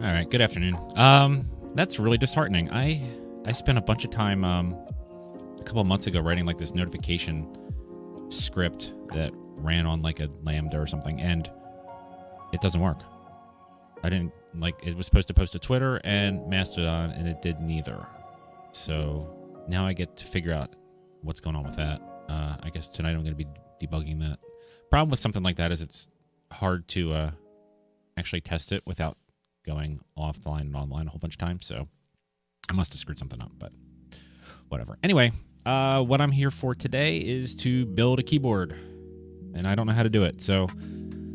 All right, good afternoon. That's really disheartening. I spent a bunch of time a couple of months ago writing like this notification script that ran on like a Lambda or something, and it doesn't work. I didn't it was supposed to post to Twitter and Mastodon, and it did neither. So now I get to figure out what's going on with that. I guess tonight I'm going to be debugging that. Problem with something like that is it's hard to actually test it without going offline and online a whole bunch of times. So I must have screwed something up, but whatever. Anyway, what I'm here for today is to build a keyboard, and I don't know how to do it. So,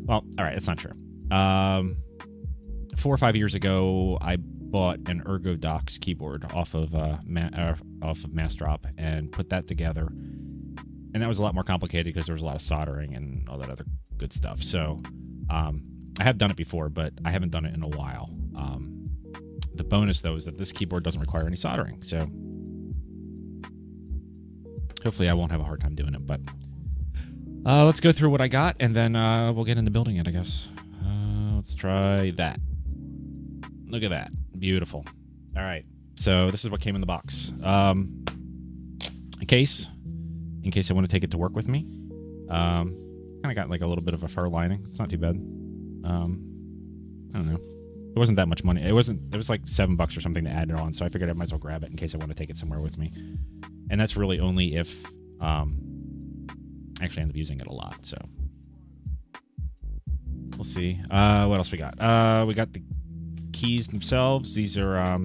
well, all right, that's not true. 4 or 5 years ago, I bought an ErgoDox keyboard off of Massdrop and put that together, and that was a lot more complicated because there was a lot of soldering and all that other good stuff. So, I have done it before, but I haven't done it in a while. The bonus, though, is that this keyboard doesn't require any soldering, so hopefully I won't have a hard time doing it. But let's go through what I got, and then we'll get into building it, I guess. Let's try that. Look at that. Beautiful. All right. So this is what came in the box. In case I want to take it to work with me. Kind of got like a little bit of a fur lining. It's not too bad. I don't know. It wasn't that much money. It was like $7 or something to add it on, so I figured I might as well grab it in case I want to take it somewhere with me. And that's really only if I actually end up using it a lot, so we'll see. What else we got? We got the keys themselves. These are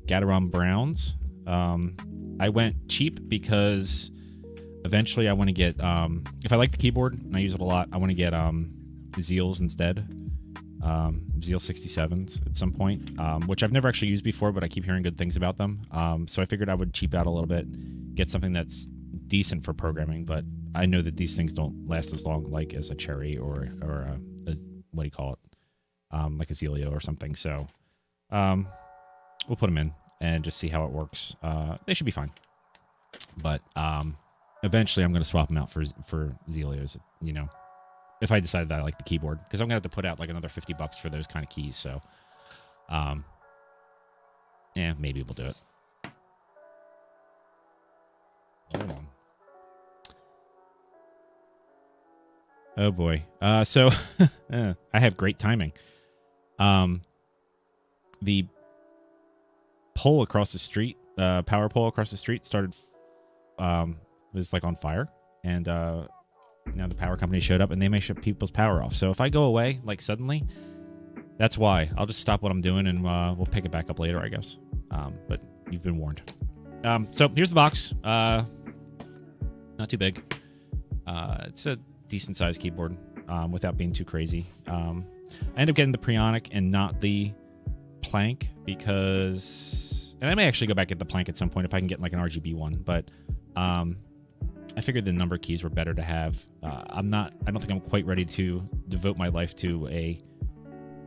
Gateron Browns. I went cheap because eventually I want to get if I like the keyboard and I use it a lot, I want to get Zeals instead. Zeal 67s at some point, which I've never actually used before, but I keep hearing good things about them. So I figured I would cheap out a little bit, get something that's decent for programming, but I know that these things don't last as long like as a Cherry or a what do you call it? Like a Zelio or something. So we'll put them in and just see how it works. They should be fine. But eventually I'm going to swap them out for Zelios, you know, if I decide that I like the keyboard, because I'm going to have to put out like another $50 for those kind of keys. So, yeah, maybe we'll do it. Hold on. Oh boy. So I have great timing. The pole across the street, power pole across the street started, was like on fire, and now the power company showed up and they may shut people's power off. So if I go away, like suddenly, that's why. I'll just stop what I'm doing and we'll pick it back up later, I guess. But you've been warned. So here's the box. Not too big. It's a decent sized keyboard without being too crazy. I ended up getting the Preonic and not the Plank because... And I may actually go back at the Plank at some point if I can get like an RGB one. But... I figured the number keys were better to have. I don't think I'm quite ready to devote my life to a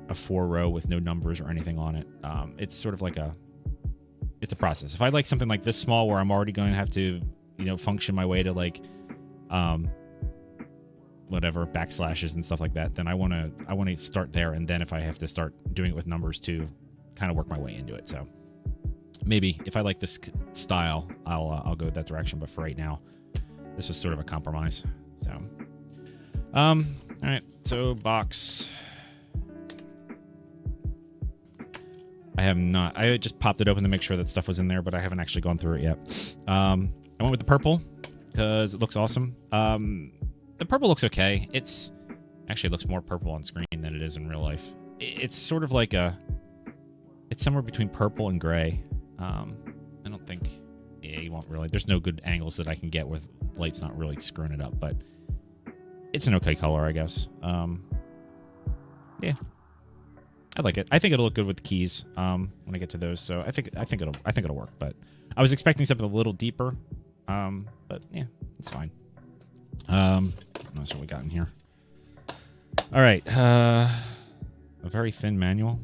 4-row with no numbers or anything on it. It's sort of like it's a process. If I like something like this small where I'm already going to have to, you know, function my way to like, whatever, backslashes and stuff like that, then I want to start there. And then if I have to start doing it with numbers to kind of work my way into it. So maybe if I like this style, I'll go that direction. But for right now, this was sort of a compromise. So, all right. So box. I just popped it open to make sure that stuff was in there, but I haven't actually gone through it yet. I went with the purple because it looks awesome. The purple looks okay. It looks more purple on screen than it is in real life. It's sort of like it's somewhere between purple and gray. I don't think, you won't really, there's no good angles that I can get with light's not really screwing it up, but it's an okay color, I guess. Yeah, I like it. I think it'll look good with the keys when I get to those. So I think it'll work. But I was expecting something a little deeper, but yeah, it's fine. That's what we got in here. All right, a very thin manual.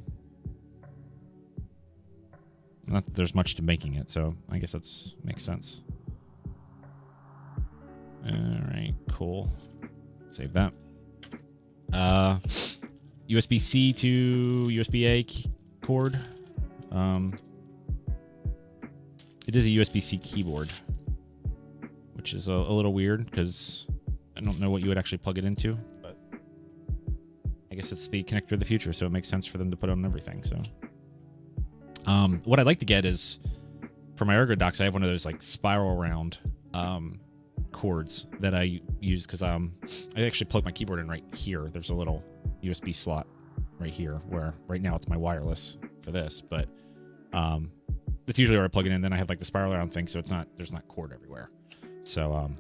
Not that there's much to making it, so I guess that makes sense. All right, cool. Save that. USB-C to USB-A cord. It is a USB-C keyboard, which is a little weird because I don't know what you would actually plug it into, but I guess it's the connector of the future, so it makes sense for them to put it on everything. So, what I'd like to get is, for my ergo docks, I have one of those like spiral round cords that I use because I actually plug my keyboard in right here. There's a little USB slot right here where right now it's my wireless for this, but that's usually where I plug it in. Then I have like the spiral round thing, so there's not cord everywhere. So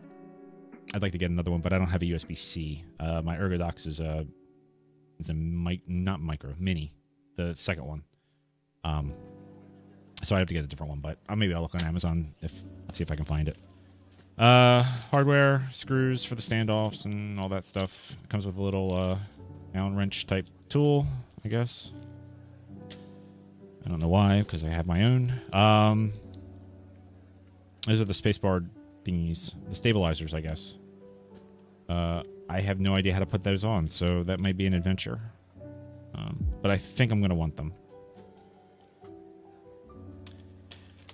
I'd like to get another one, but I don't have a USB-C. My ErgoDox is a not micro, mini, the second one. So I have to get a different one, but maybe I'll look on Amazon let's see if I can find it. Hardware, screws for the standoffs and all that stuff. It comes with a little Allen wrench type tool, I guess. I don't know why, because I have my own. Those are the spacebar thingies, the stabilizers, I guess. I have no idea how to put those on, so that might be an adventure. But I think I'm going to want them.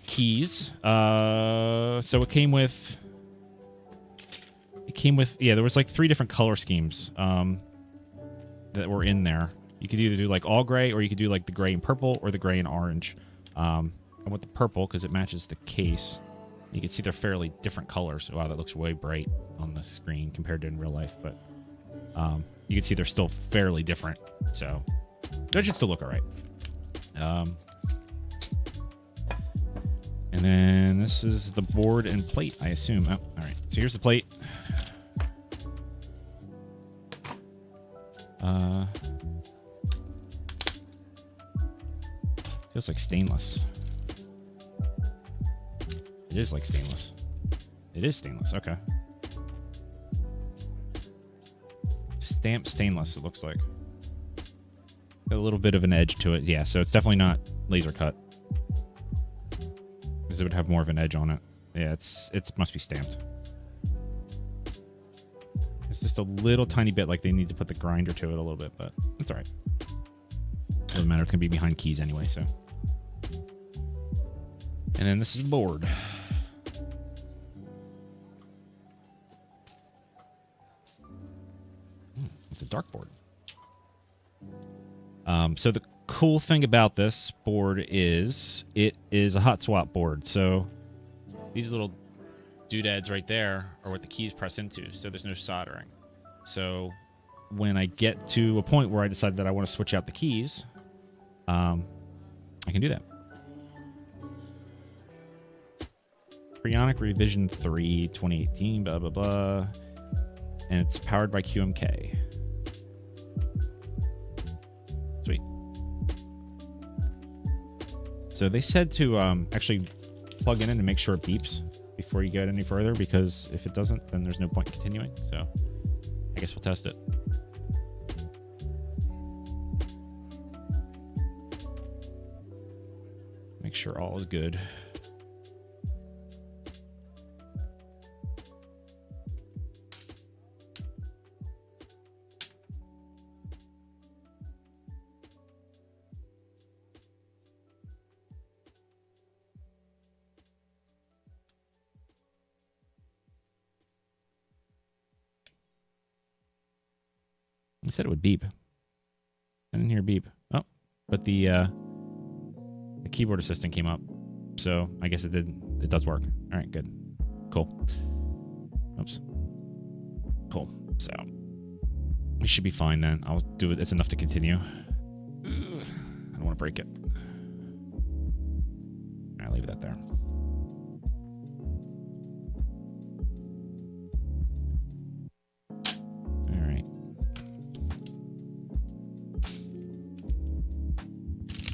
Keys. So it came with... yeah, there was like 3 different color schemes that were in there. You could either do like all gray, or you could do like the gray and purple, or the gray and orange. I went the purple because it matches the case. You can see they're fairly different colors. Wow, that looks way bright on the screen compared to in real life, but you can see they're still fairly different. So that should still look all right. And then this is the board and plate, I assume. Oh, all right. So here's the plate. Feels like stainless. It is like stainless. It is stainless. Okay. Stamped stainless, it looks like. A little bit of an edge to it. Yeah, so it's definitely not laser cut. Because it would have more of an edge on it. Yeah, it must be stamped. It's just a little tiny bit like they need to put the grinder to it a little bit, but it's alright. Doesn't matter, it's going to be behind keys anyway, so. And then this is the board. It's a dartboard. So the cool thing about this board is it is a hot swap board. So these little doodads right there are what the keys press into. So there's no soldering. So when I get to a point where I decide that I want to switch out the keys, I can do that. Preonic revision 3, 2018, blah, blah, blah. And it's powered by QMK. Sweet. So they said to actually plug it in and make sure it beeps before you get any further, because if it doesn't, then there's no point in continuing. So I guess we'll test it. Make sure all is good. I said it would beep. I didn't hear beep. Oh, but the keyboard assistant came up, so I guess it did. It does work. All right, good, cool. Oops, cool. So we should be fine then. I'll do it. It's enough to continue. I don't want to break it. I'll leave that there.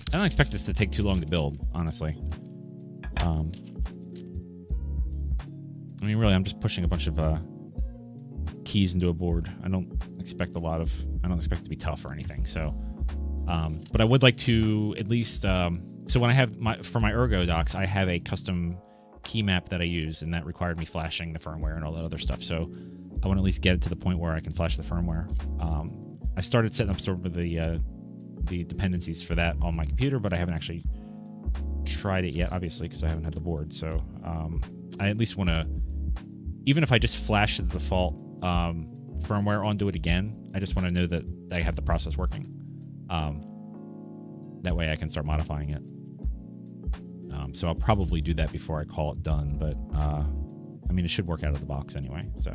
I don't expect this to take too long to build, honestly. I mean, really, I'm just pushing a bunch of keys into a board. I don't expect it to be tough or anything. So, but I would like to at least. So when I have for my Ergo docs, I have a custom key map that I use, and that required me flashing the firmware and all that other stuff. So I want to at least get it to the point where I can flash the firmware. I started setting up sort of the the dependencies for that on my computer, but I haven't actually tried it yet, obviously, because I haven't had the board. So I at least want to, even if I just flash the default firmware onto it again, I just want to know that I have the process working. That way I can start modifying it. So I'll probably do that before I call it done, but I mean, it should work out of the box anyway, so.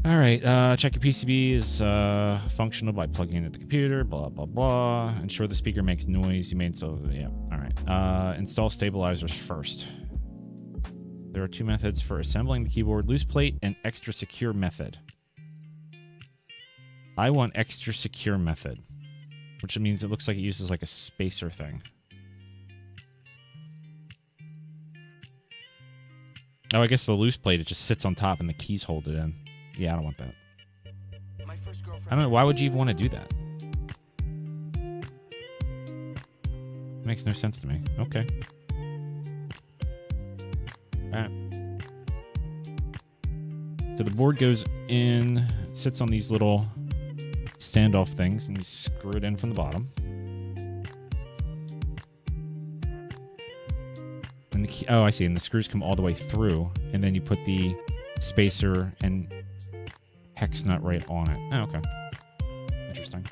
All right, check your PCB is functional by plugging it into the computer, blah, blah, blah. Ensure the speaker makes noise. You may install, yeah, all right. Install stabilizers first. There are 2 methods for assembling the keyboard, loose plate and extra secure method. I want extra secure method, which means it looks like it uses like a spacer thing. Oh, I guess the loose plate, it just sits on top and the keys hold it in. Yeah, I don't want that. I don't know, why would you even want to do that? Makes no sense to me. Okay. Alright. So the board goes in, sits on these little standoff things, and you screw it in from the bottom. And the key, oh, I see. And the screws come all the way through, and then you put the spacer and hex nut right on it. Oh, okay. Interesting.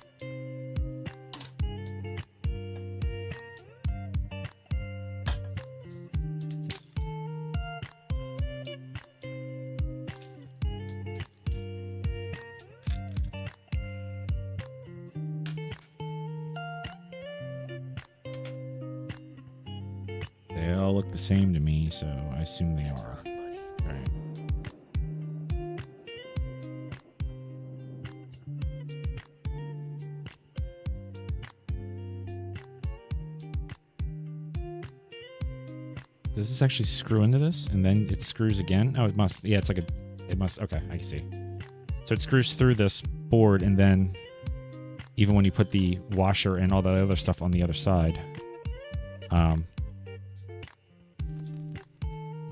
They all look the same to me, so I assume they are. All right. Does this actually screw into this? And then it screws again? Oh, it must. Yeah, it's like a... It must... Okay, I see. So it screws through this board, and then even when you put the washer and all that other stuff on the other side...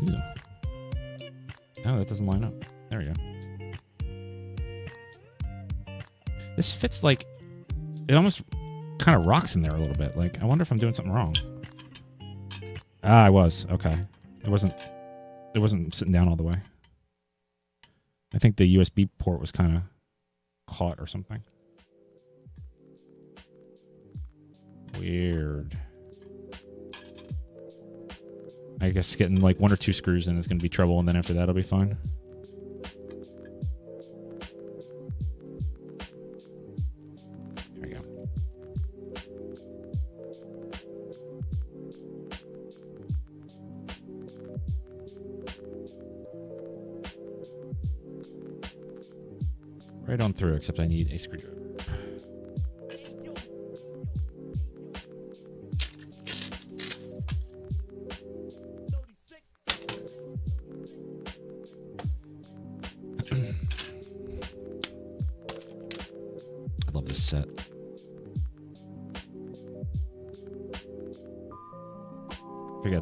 Ew. Oh, that doesn't line up. There we go. This fits like... It almost kind of rocks in there a little bit. Like, I wonder if I'm doing something wrong. Ah, I was. Okay. It wasn't sitting down all the way. I think the USB port was kind of caught or something. Weird. I guess getting like 1 or 2 screws in is going to be trouble, and then after that it'll be fine. There we go. Right on through, except I need a screwdriver. I love this set.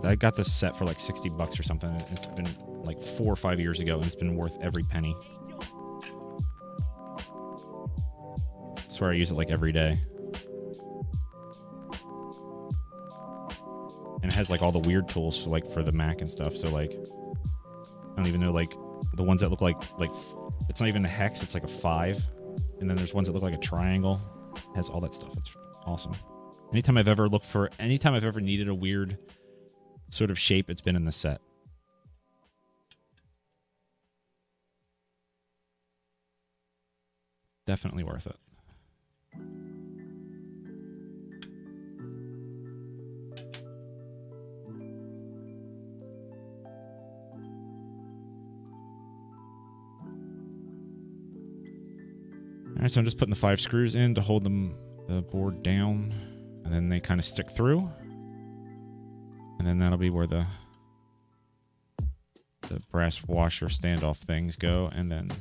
I got this set for like $60 or something. It's been like 4 or 5 years ago, and it's been worth every penny. I swear I use it like every day. And it has like all the weird tools like for the Mac and stuff. So like, I don't even know, like the ones that look like it's not even a hex, it's like a 5. And then there's ones that look like a triangle. It has all that stuff. It's awesome. Anytime I've ever needed a weird sort of shape, it's been in this set. Definitely worth it. Alright, so I'm just putting the 5 screws in to hold the board down, and then they kind of stick through. And then that'll be where the brass washer standoff things go, and then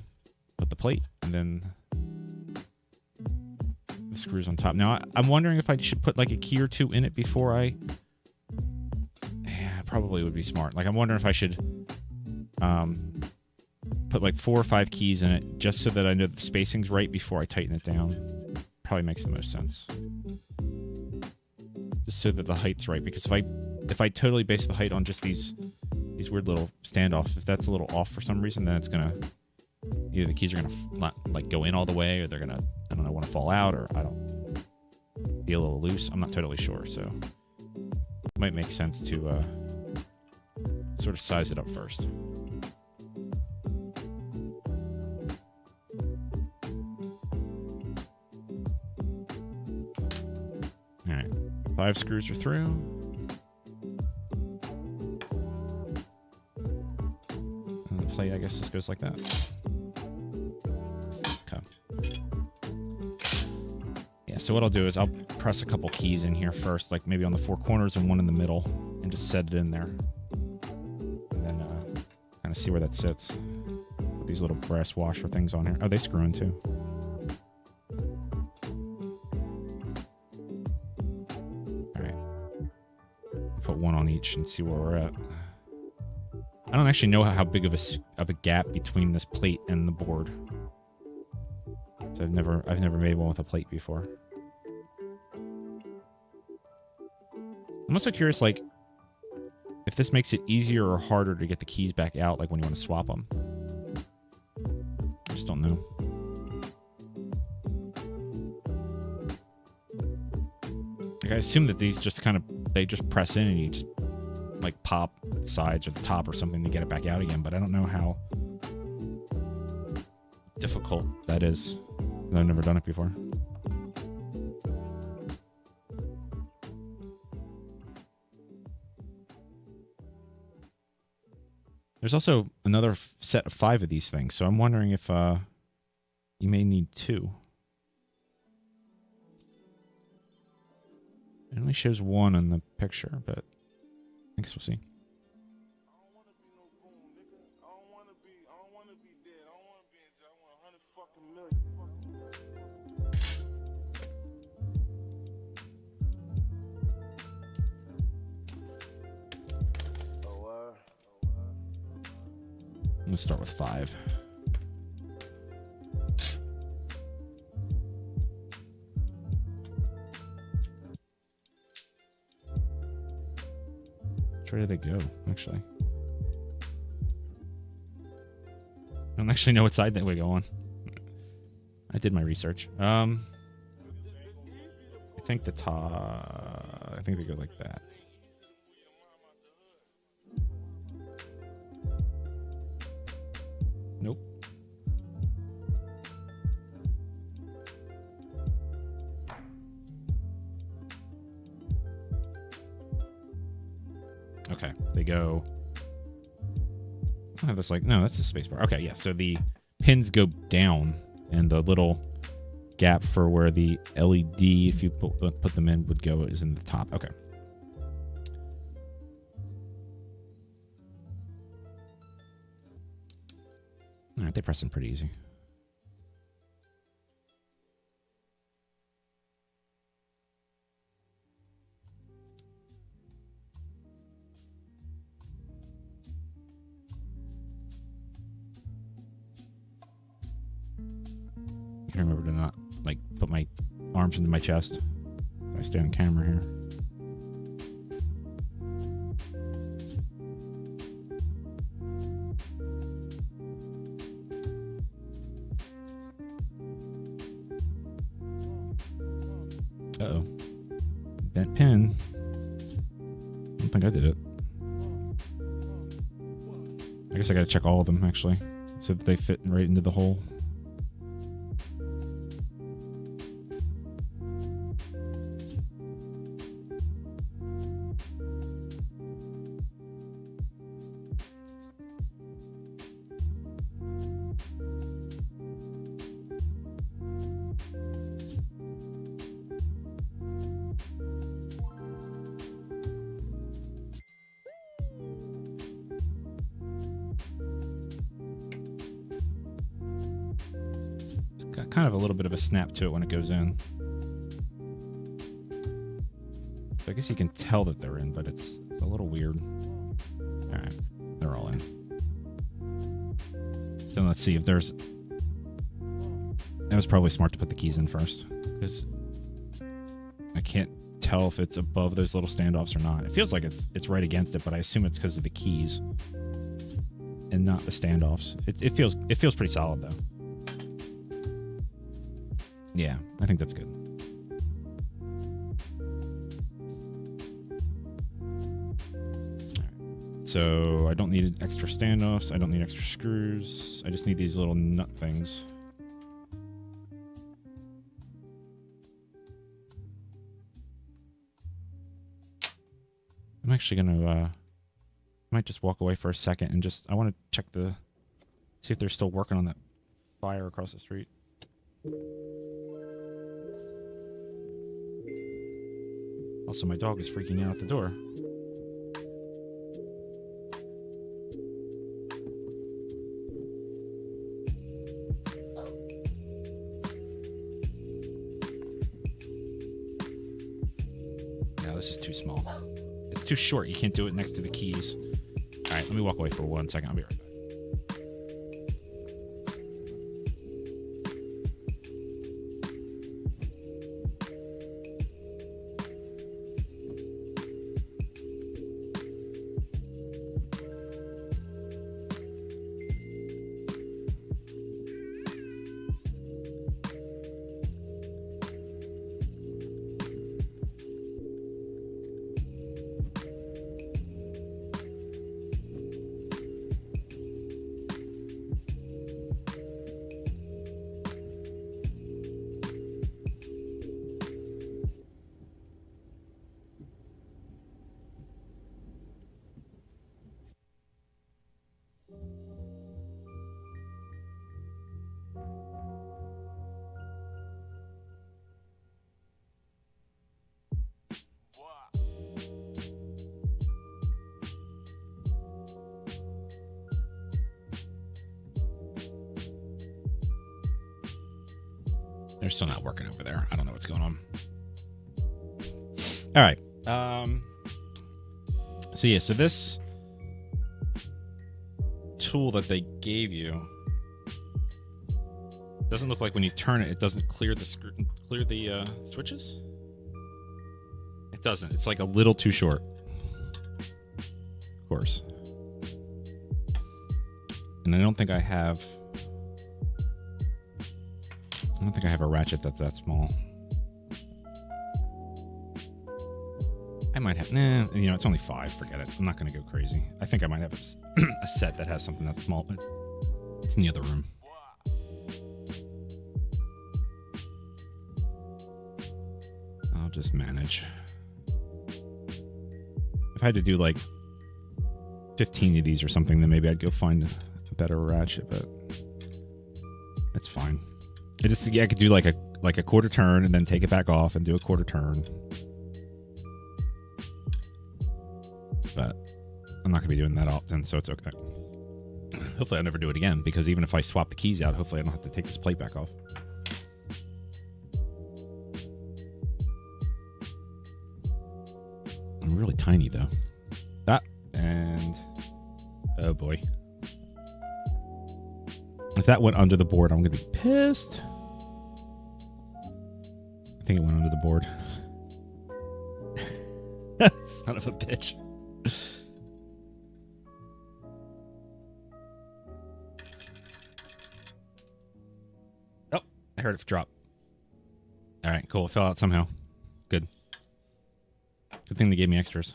put the plate, and then the screws on top. Now, I'm wondering if I should put like a key or 2 in it before I... Yeah, probably would be smart. Like, I'm wondering if I should put like 4 or 5 keys in it just so that I know the spacing's right before I tighten it down. probably makes the most sense. Just so that the height's right, because if I totally base the height on just these weird little standoffs, if that's a little off for some reason, then it's gonna either the keys are gonna not like go in all the way, or they're gonna, I don't know, want to fall out, or I don't, be a little loose. I'm not totally sure, so it might make sense to sort of size it up first. All right, 5 screws are through. And the plate, I guess, just goes like that. Okay. Yeah, so what I'll do is I'll press a couple keys in here first, like maybe on the 4 corners and one in the middle, and just set it in there. And then kind of see where that sits. Put these little brass washer things on here. Oh, they screw in too. Put one on each and see where we're at. I don't actually know how big of a gap between this plate and the board. So I've never made one with a plate before. I'm also curious, like, if this makes it easier or harder to get the keys back out, like when you want to swap them. I just don't know. Like, I assume that these just kind of, they just press in and you just like pop the sides or the top or something to get it back out again, but I don't know how difficult that is. I've never done it before. There's also another set of 5 of these things, so I'm wondering if you may need 2. It only shows 1 on the picture, but I guess we'll see. I'm gonna start with 5. Where did they go, actually? I don't actually know what side that would go on. I did my research. I think the top... I think they go like that. Nope. Okay, they go... I have this like... No, that's the space bar. Okay, yeah, so the pins go down, and the little gap for where the LED, if you put them in, would go is in the top. Okay. All right, they press in pretty easy. I remember to not like put my arms into my chest. I stay on camera here. Uh-oh. Bent pin. I don't think I did it. I guess I gotta check all of them, actually, so that they fit right into the hole. Kind of a little bit of a snap to it when it goes in. So I guess you can tell that they're in, but it's a little weird. All right, they're all in. Then let's see if there's That was probably smart to put the keys in first, because I can't tell if it's above those little standoffs or not. It feels like it's right against it, but I assume it's because of the keys and not the standoffs. It feels pretty solid though. Yeah, I think that's good. So I don't need extra standoffs. I don't need extra screws. I just need these little nut things. I'm actually gonna might just walk away for a second and just I want to check see if they're still working on that fire across the street. Also, my dog is freaking out at the door. No, this is too small. It's too short. You can't do it next to the keys. All right, let me walk away for 1 second. I'll be right back. They're still not working over there. I don't know what's going on. All right. So yeah, so this tool that they gave you doesn't look like when you turn it, it doesn't clear the switches. It doesn't. It's like a little too short. Of course. And I don't think I have a ratchet that's that small. I might have, it's only 5. Forget it. I'm not going to go crazy. I think I might have a set that has something that's small, but it's in the other room. I'll just manage. If I had to do like 15 of these or something, then maybe I'd go find a better ratchet, but that's fine. I could do like a quarter turn and then take it back off and do a quarter turn. But I'm not going to be doing that often, so it's okay. Hopefully I'll never do it again, because even if I swap the keys out, hopefully I don't have to take this plate back off. I'm really tiny, though. And... oh, boy. If that went under the board, I'm going to be pissed. I think it went under the board. Son of a bitch. Oh, I heard it drop. All right, cool. It fell out somehow. Good. Good thing they gave me extras.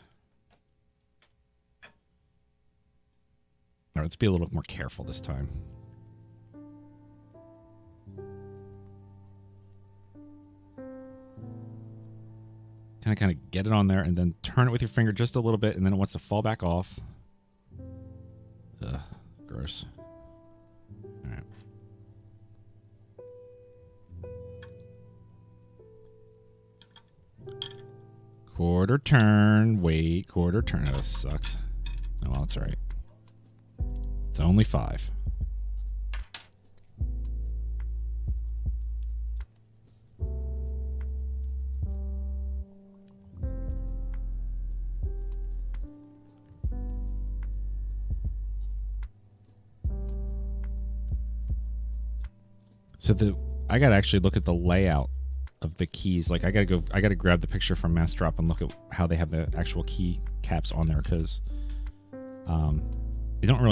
All right, let's be a little more careful this time. Kind of get it on there and then turn it with your finger just a little bit, and then it wants to fall back off. Ugh, gross. All right. Quarter turn. Wait, quarter turn. Oh, this sucks. Oh, well, it's all right. It's only 5. So I gotta actually look at the layout of the keys. Like I gotta grab the picture from Mass Drop and look at how they have the actual key caps on there, because they don't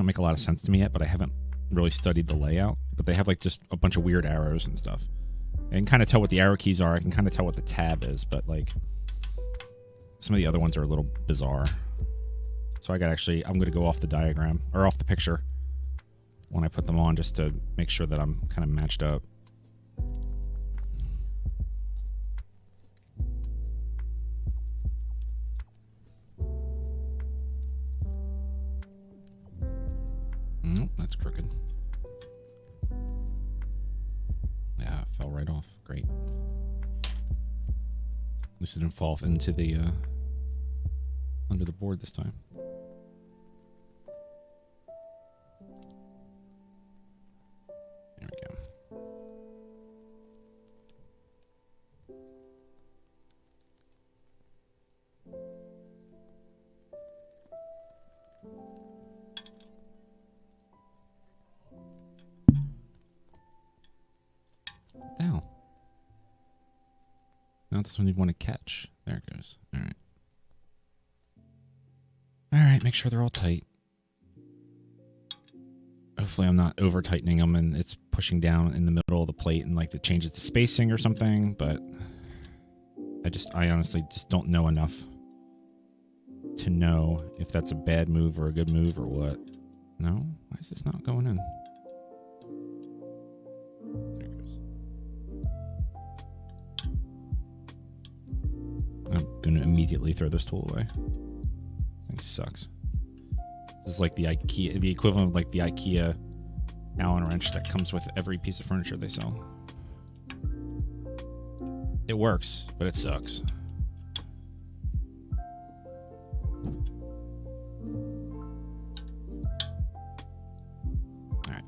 make a lot of sense to me yet, but I haven't really studied the layout. But they have like just a bunch of weird arrows and stuff. I can kind of tell what the arrow keys are. I can kind of tell what the tab is, but like some of the other ones are a little bizarre. So I'm going to go off the diagram, or off the picture, when I put them on, just to make sure that I'm kind of matched up. Nope, that's crooked. Yeah, it fell right off. Great. At least it didn't fall into the under the board this time. There we go. Down. Not this one you'd want to catch. There it goes. All right. All right, make sure they're all tight. Hopefully I'm not over tightening them and it's pushing down in the middle of the plate and like it changes the spacing or something, but I honestly just don't know enough to know if that's a bad move or a good move or what. No? Why is this not going in? There it goes. I'm going to immediately throw this tool away. Thing sucks. This is like the equivalent of like the IKEA Allen wrench that comes with every piece of furniture they sell. It works, but it sucks. All right.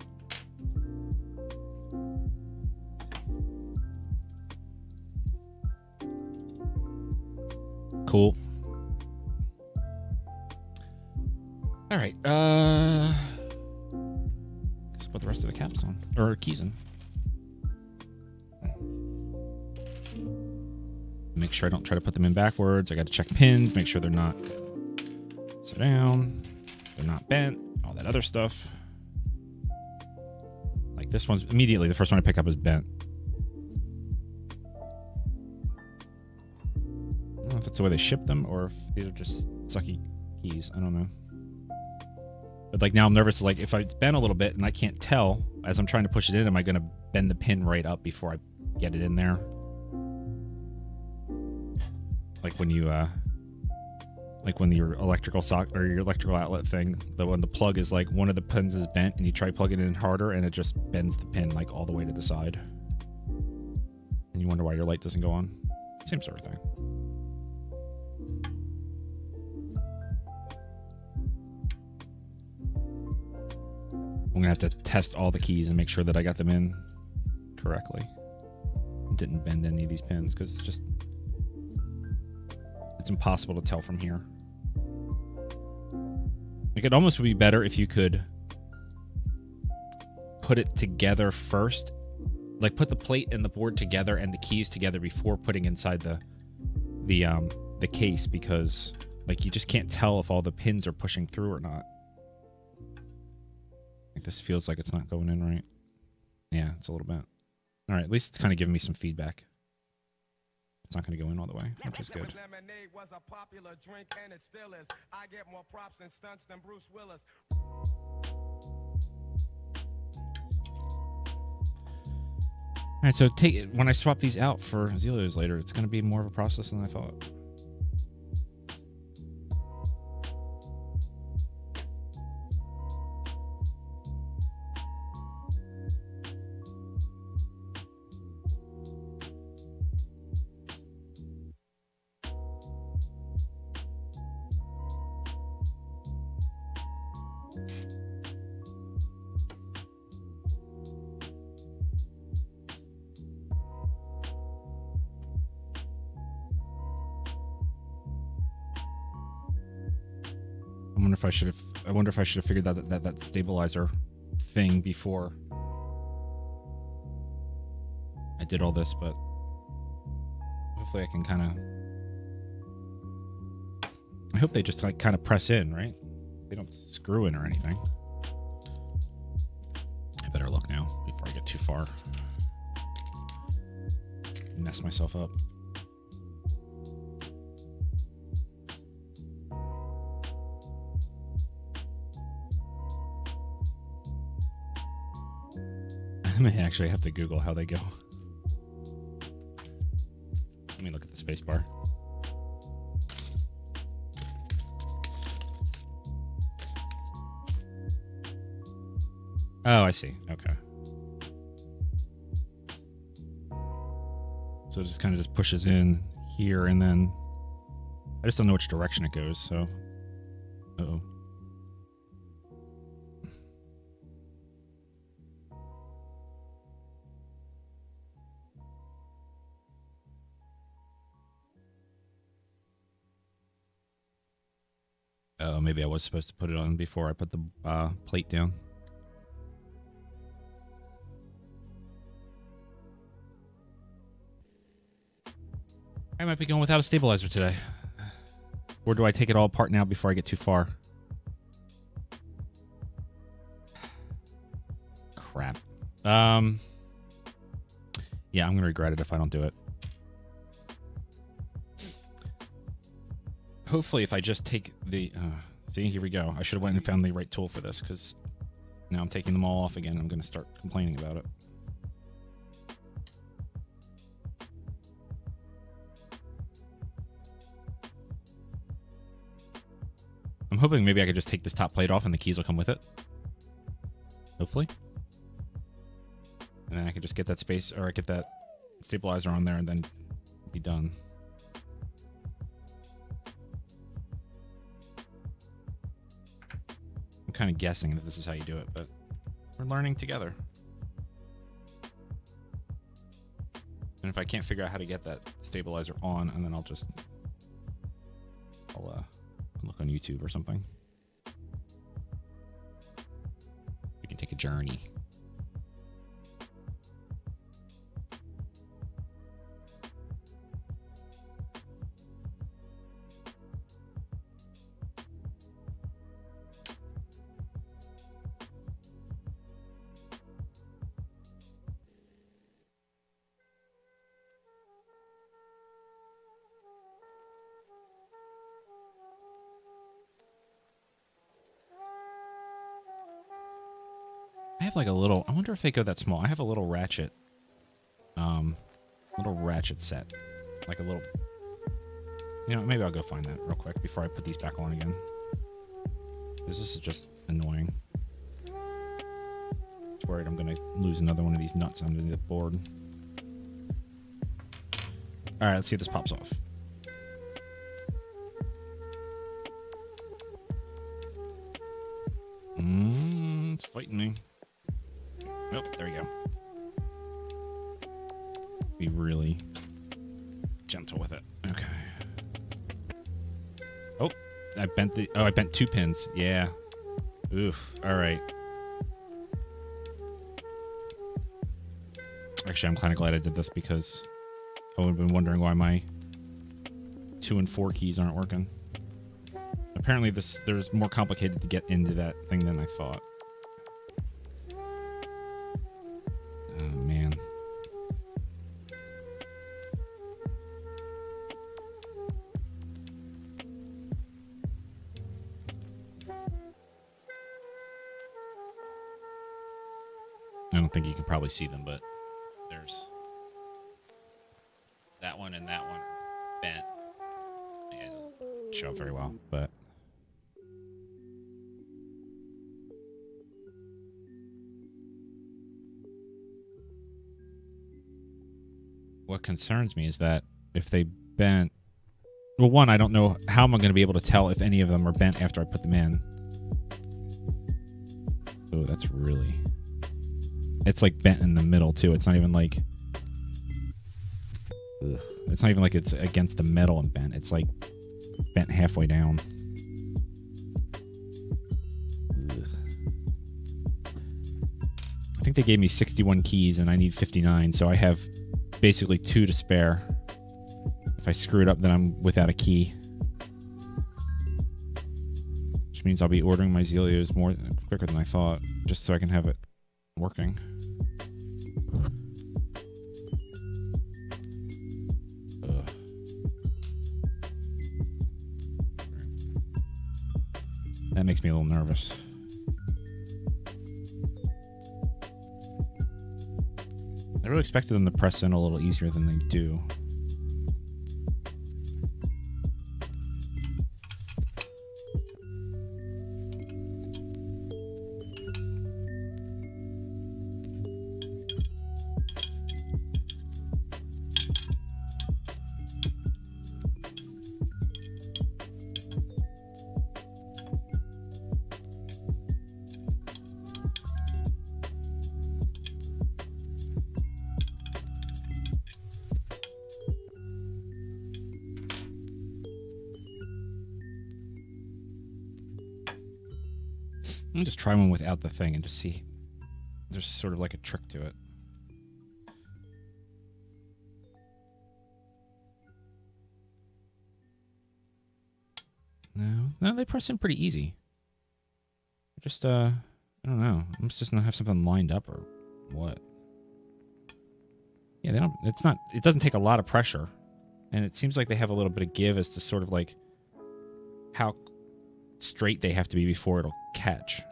Cool. All right. Let's put the rest of the caps on, or keys in. Make sure I don't try to put them in backwards. I got to check pins, make sure they're not so down, they're not bent, all that other stuff. Like this one's immediately the first one I pick up is bent. I don't know if that's the way they ship them or if these are just sucky keys. I don't know. But like now I'm nervous, like if it's bent a little bit and I can't tell as I'm trying to push it in, am I going to bend the pin right up before I get it in there? Like when you, like when your electrical socket or your electrical outlet thing, when the plug is like one of the pins is bent and you try plugging it in harder and it just bends the pin like all the way to the side. And you wonder why your light doesn't go on. Same sort of thing. I'm going to have to test all the keys and make sure that I got them in correctly. Didn't bend any of these pins because it's impossible to tell from here. Like it almost would be better if you could put it together first. Like put the plate and the board together and the keys together before putting inside the case, because like you just can't tell if all the pins are pushing through or not. Like this feels like it's not going in right. Yeah, it's a little bit. All right, at least it's kind of giving me some feedback. It's not going to go in all the way, which is good. Lemonade was a popular drink and it still is. I get more props and stunts than Bruce Willis. All right, so when I swap these out for Zelios later, it's going to be more of a process than I thought. I wonder if I should have figured that stabilizer thing before I did all this, but hopefully I can kind of... I hope they just like kind of press in, right? They don't screw in or anything. I better look now before I get too far. Mess myself up. I may actually have to Google how they go. Let me look at the space bar. Oh, I see. Okay. So it just kind of just pushes in here, and then I just don't know which direction it goes, so... Uh-oh. Oh, maybe I was supposed to put it on before I put the plate down. I might be going without a stabilizer today. Or do I take it all apart now before I get too far? Crap. Yeah, I'm going to regret it if I don't do it. Hopefully, if I just take the... see, here we go. I should have went and found the right tool for this, because now I'm taking them all off again. I'm going to start complaining about it. I'm hoping maybe I could just take this top plate off and the keys will come with it. Hopefully. And then I can just get that space, or get that stabilizer on there and then be done. I'm kind of guessing that this is how you do it, but we're learning together. And if I can't figure out how to get that stabilizer on, and then I'll look on YouTube or something. We can take a journey. I have like a little... I wonder if they go that small. I have a little ratchet. Little ratchet set. Like a little... You know, maybe I'll go find that real quick before I put these back on again. Because this is just annoying. Just worried I'm going to lose another one of these nuts under the board. Alright, let's see if this pops off. It's fighting me. Nope, there we go. Be really gentle with it. Okay. Oh, I bent 2 pins. Yeah. Oof. All right. Actually, I'm kind of glad I did this because I would have been wondering why my 2 and 4 keys aren't working. Apparently, there's more complicated to get into that thing than I thought. I don't think you can probably see them, but there's that one and that one are bent. Yeah, it doesn't show up very well, but what concerns me is that if they bent... Well, one, I don't know how am I going to be able to tell if any of them are bent after I put them in. Oh, that's really... It's like bent in the middle too. It's not even like... Ugh. It's not even like it's against the metal and bent. It's like bent halfway down. Ugh. think they gave me 61 keys and I need 59, so I have basically 2 to spare. If I screw it up, then I'm without a key. Which means I'll be ordering my Zelios quicker than I thought, just so I can have it working. Ugh. That makes me a little nervous. I really expected them to press in a little easier than they do. I'm gonna just try one without the thing and just see. There's sort of like a trick to it. No, they press in pretty easy. Just, I don't know. I'm just gonna have something lined up or what. Yeah, they don't, it doesn't take a lot of pressure. And it seems like they have a little bit of give as to sort of like how straight they have to be before it'll catch.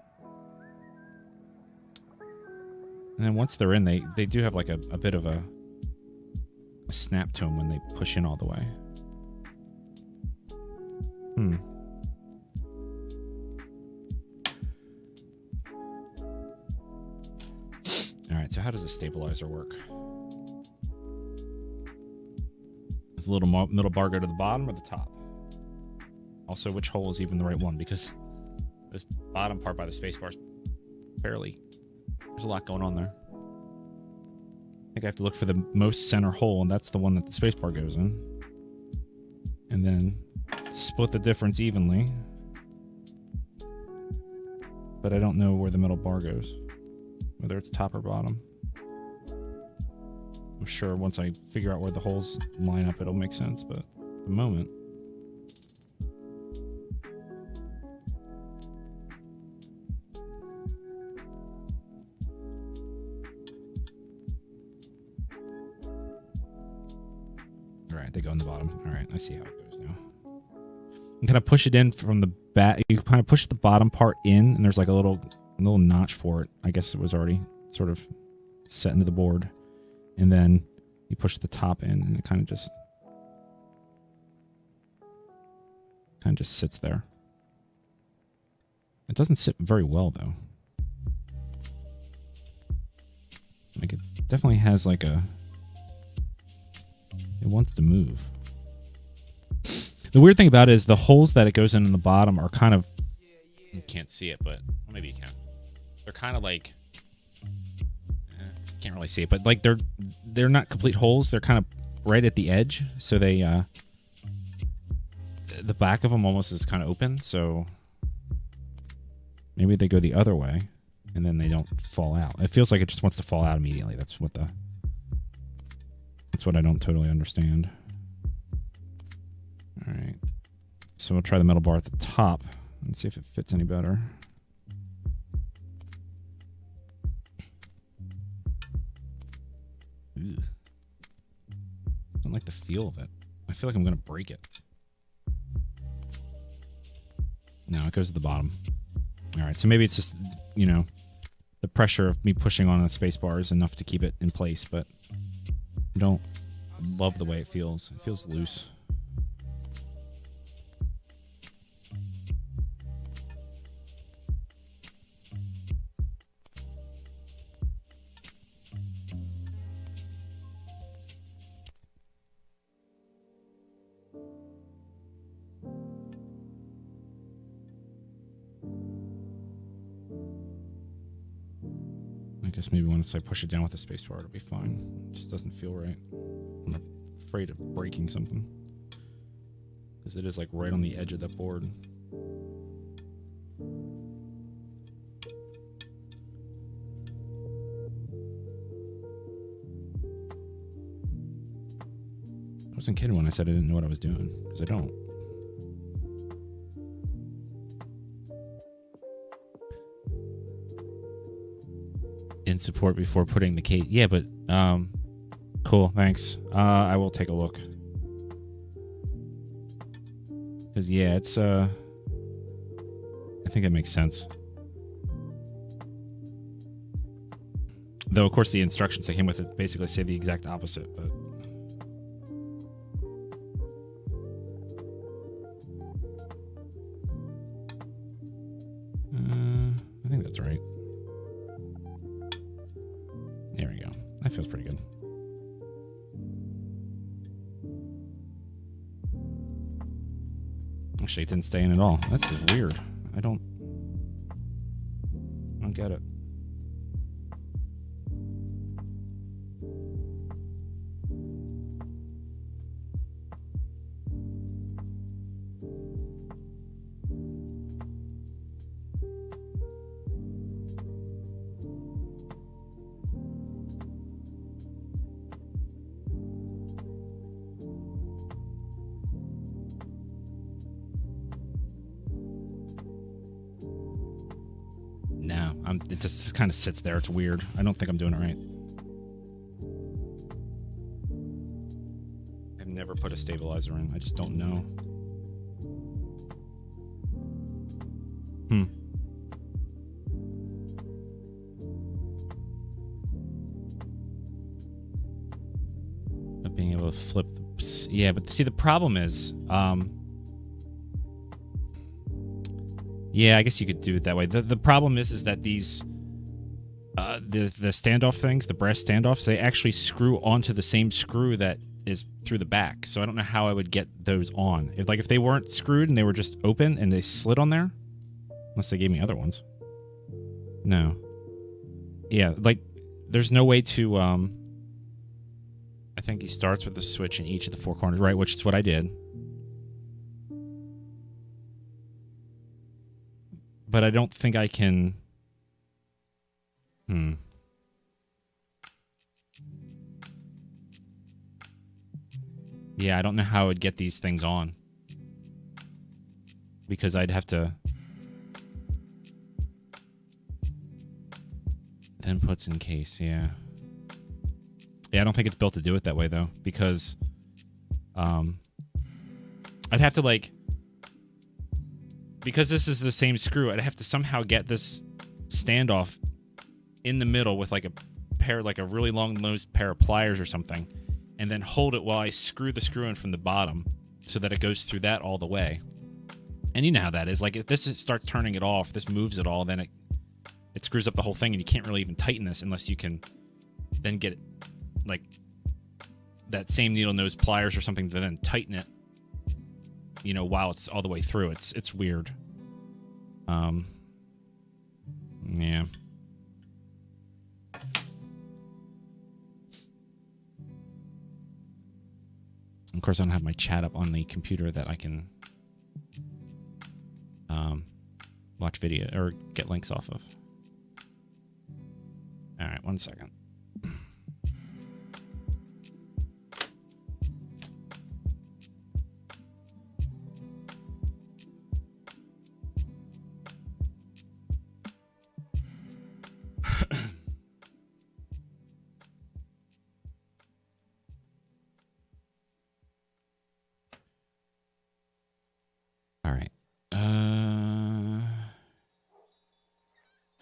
And then once they're in, they do have like a bit of a snap to them when they push in all the way. Alright, so how does the stabilizer work? Does the little middle bar go to the bottom or the top? Also, which hole is even the right one? Because this bottom part by the spacebar is fairly... There's a lot going on there. I think I have to look for the most center hole, and that's the one that the spacebar goes in. And then split the difference evenly. But I don't know where the middle bar goes. Whether it's top or bottom. I'm sure once I figure out where the holes line up, it'll make sense, but at the moment... Alright, they go in the bottom. Alright, I see how it goes now. I'm gonna push it in from the back. You kind of push the bottom part in, and there's like a little notch for it. I guess it was already sort of set into the board. And then you push the top in, and it kind of just sits there. It doesn't sit very well, though. Like, it definitely has like a... It wants to move. The weird thing about it is the holes that it goes in the bottom are kind of... You can't see it, but... Well, maybe you can. They're kind of like... Can't really see it, but like they're not complete holes. They're kind of right at the edge, so they the back of them almost is kind of open. So maybe they go the other way, and then they don't fall out. It feels like it just wants to fall out immediately. That's what I don't totally understand. All right, so we'll try the metal bar at the top and see if it fits any better. Ugh. I don't like the feel of it. I feel like I'm going to break it. No, it goes to the bottom. All right, so maybe it's just, you know, the pressure of me pushing on a space bar is enough to keep it in place, but I don't love the way it feels. It feels loose. I guess maybe once I push it down with the spacebar, it'll be fine. It just doesn't feel right. I'm afraid of breaking something. Because it is like right on the edge of that board. wasn't kidding when I said I didn't know what I was doing, because I don't. In support before putting the case. Yeah, but cool, thanks. I will take a look. Because yeah, it's I think that makes sense. Though of course the instructions that came with it basically say the exact opposite, but I think that's right. There we go. That feels pretty good. Actually, it didn't stay in at all. That's just weird. I don't get it. No, it just kind of sits there. It's weird. I don't think I'm doing it right. I've never put a stabilizer in. I just don't know. Not being able to flip. Yeah, but see, the problem is, yeah, I guess you could do it that way. The problem is that these the standoff things, the brass standoffs, they actually screw onto the same screw that is through the back. So I don't know how I would get those on. If they weren't screwed and they were just open and they slid on there, unless they gave me other ones. No. Yeah, there's no way to I think he starts with the switch in each of the four corners, right, which is what I did. But I don't think I can... Yeah, I don't know how I would get these things on. Because I'd have to... Then puts in case, yeah. Yeah, I don't think it's built to do it that way, though. Because... I'd have to, because this is the same screw, I'd have to somehow get this standoff in the middle with a really long-nosed pair of pliers or something, and then hold it while I screw the screw in from the bottom so that it goes through that all the way. And you know how that is. If this starts turning it off, this moves it all, then it screws up the whole thing, and you can't really even tighten this unless you can then get that same needle nose pliers or something to then tighten it. While it's all the way through. It's weird. Yeah. Of course, I don't have my chat up on the computer that I can watch video or get links off of. All right, 1 second.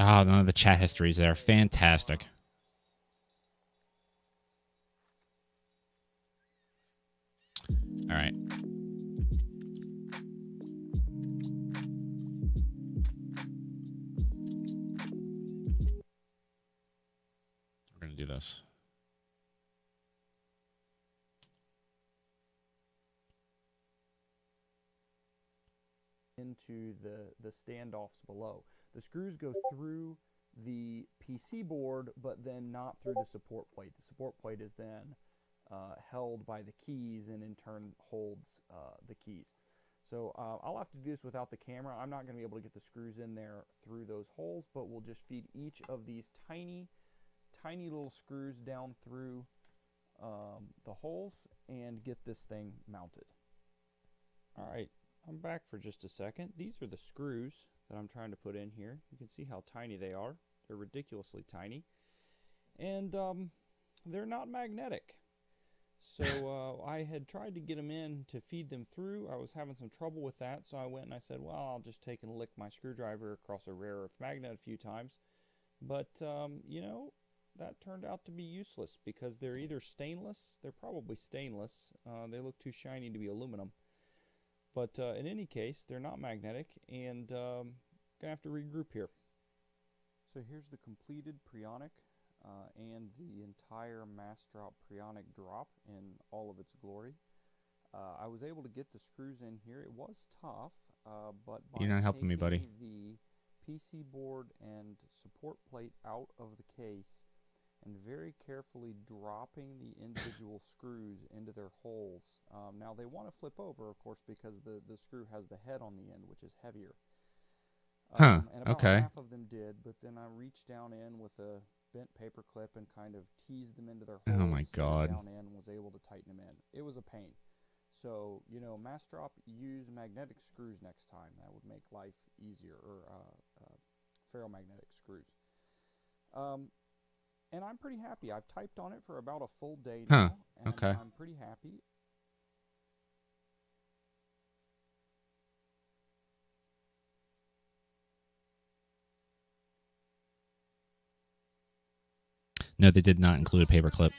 Oh, none of the chat histories there. Fantastic. All right. We're going to do this. Into the standoffs below. The screws go through the PC board, but then not through the support plate. The support plate is then held by the keys and in turn holds the keys. So I'll have to do this without the camera. I'm not going to be able to get the screws in there through those holes, but we'll just feed each of these tiny little screws down through the holes and get this thing mounted. All right, I'm back for just a second. These are the screws that I'm trying to put in here. You can see how tiny they are. They're ridiculously tiny. And they're not magnetic. So I had tried to get them in to feed them through. I was having some trouble with that, so I went and I said, well, I'll just take and lick my screwdriver across a rare earth magnet a few times. But, you know, that turned out to be useless because they're either stainless. They're probably stainless. They look too shiny to be aluminum. But in any case, they're not magnetic, and going to have to regroup here. So here's the completed Preonic and the entire mass drop Preonic drop in all of its glory. I was able to get the screws in here. It was tough, but by You're not helping me, buddy. taking the PC board and support plate out of the case and very carefully dropping the individual screws into their holes. Now they want to flip over, of course, because the screw has the head on the end, which is heavier. And about half of them did, but then I reached down in with a bent paper clip and kind of teased them into their holes. Oh my God. Down in and was able to tighten them in. It was a pain. So, you know, mass drop, use magnetic screws next time. That would make life easier, or ferromagnetic screws. And I'm pretty happy. I've typed on it for about a full day now, and I'm pretty happy. No, they did not include a paper clip.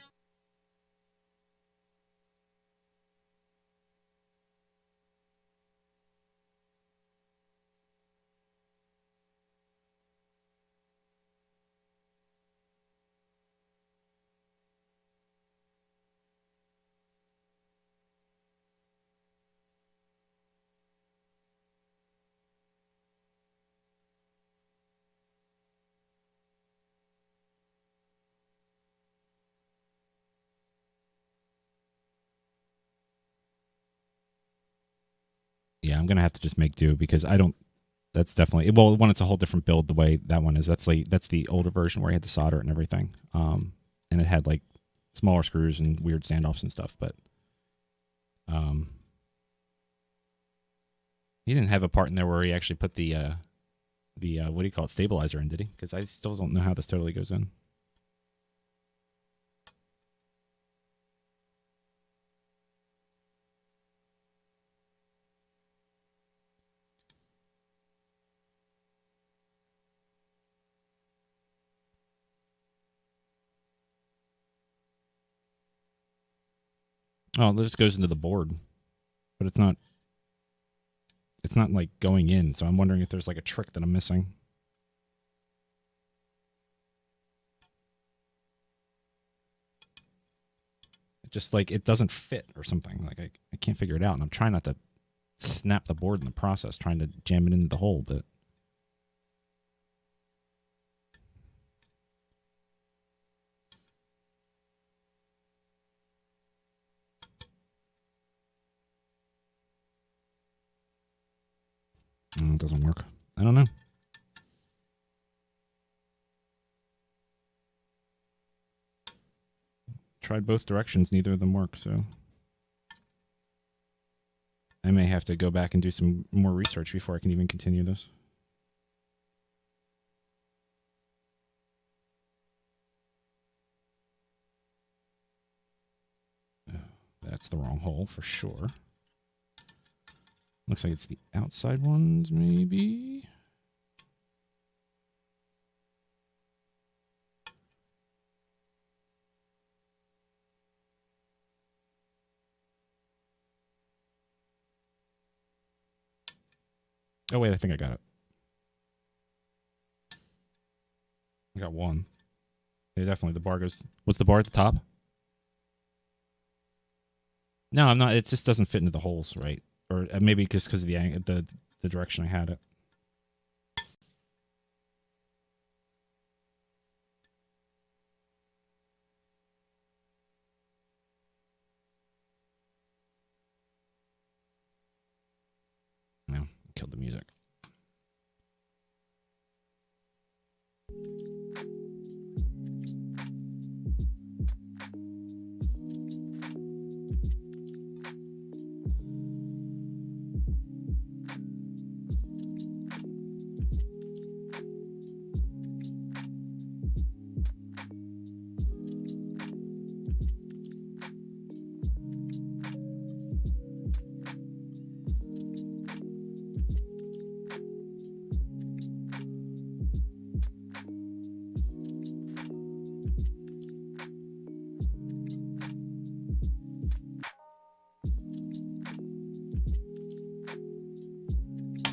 Yeah, I'm gonna have to just make do because I don't. That's definitely well. One, it's a whole different build. The way that one is, that's the older version where you had to solder it and everything. And it had like smaller screws and weird standoffs and stuff. But he didn't have a part in there where he actually put the what do you call it, stabilizer in, did he? Because I still don't know how this totally goes in. Oh, this goes into the board, but it's not. It's not like going in, so I'm wondering if there's like a trick that I'm missing. It just like it doesn't fit or something. Like I can't figure it out, and I'm trying not to snap the board in the process, trying to jam it into the hole, but. It doesn't work. I don't know. Tried both directions, neither of them work, so I may have to go back and do some more research before I can even continue this. That's the wrong hole for sure. Looks like it's the outside ones, maybe. Oh, wait, I think I got it. I got one. Yeah, definitely. The bar goes... Was the bar at the top? No, I'm not. It just doesn't fit into the holes, right? Or maybe just because of the direction I had it. No, killed the music.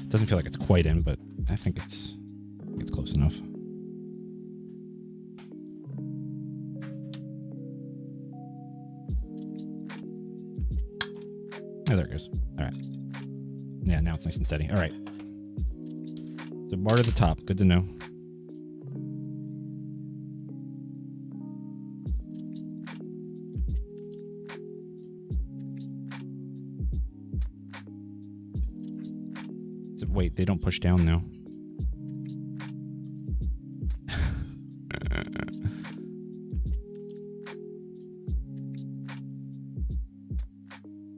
Doesn't feel like it's quite in, but I think it's close enough. Oh, there it goes. All right. Yeah, now it's nice and steady. All right. So bar to the top. Good to know. So wait, they don't push down now.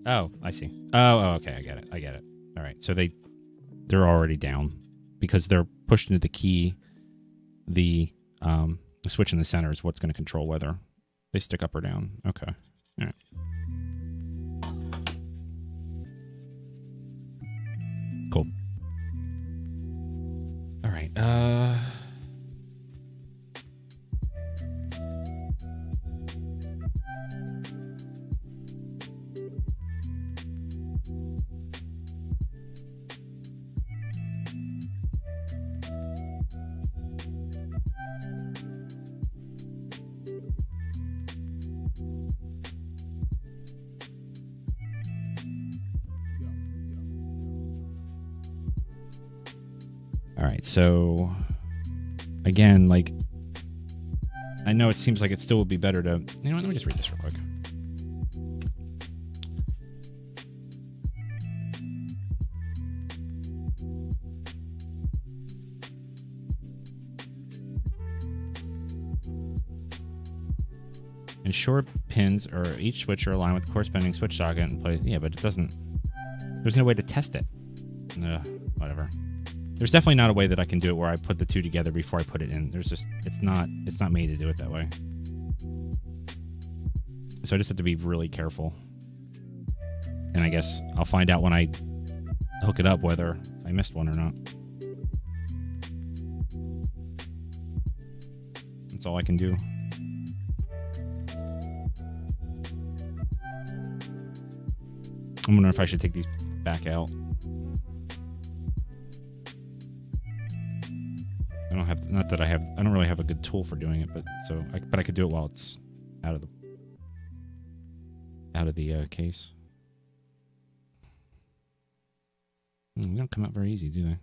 Oh, I see. Oh, okay, I get it. All right, so they're already down because they're pushed into the key. The switch in the center is what's going to control whether they stick up or down. Okay, all right. Cool. All right. All right, so again, like, I know it seems like it still would be better to, you know what, let me just read this real quick. Ensure pins or each switch are aligned with the corresponding switch socket and place. Yeah, but it doesn't, there's no way to test it. Whatever. There's definitely not a way that I can do it where I put the two together before I put it in. There's just, it's not made to do it that way. So I just have to be really careful. And I guess I'll find out when I hook it up whether I missed one or not. That's all I can do. I'm wondering if I should take these back out. I don't have, not that I have, I don't really have a good tool for doing it, but so, but I could do it while it's out of the case. They don't come out very easy, do they?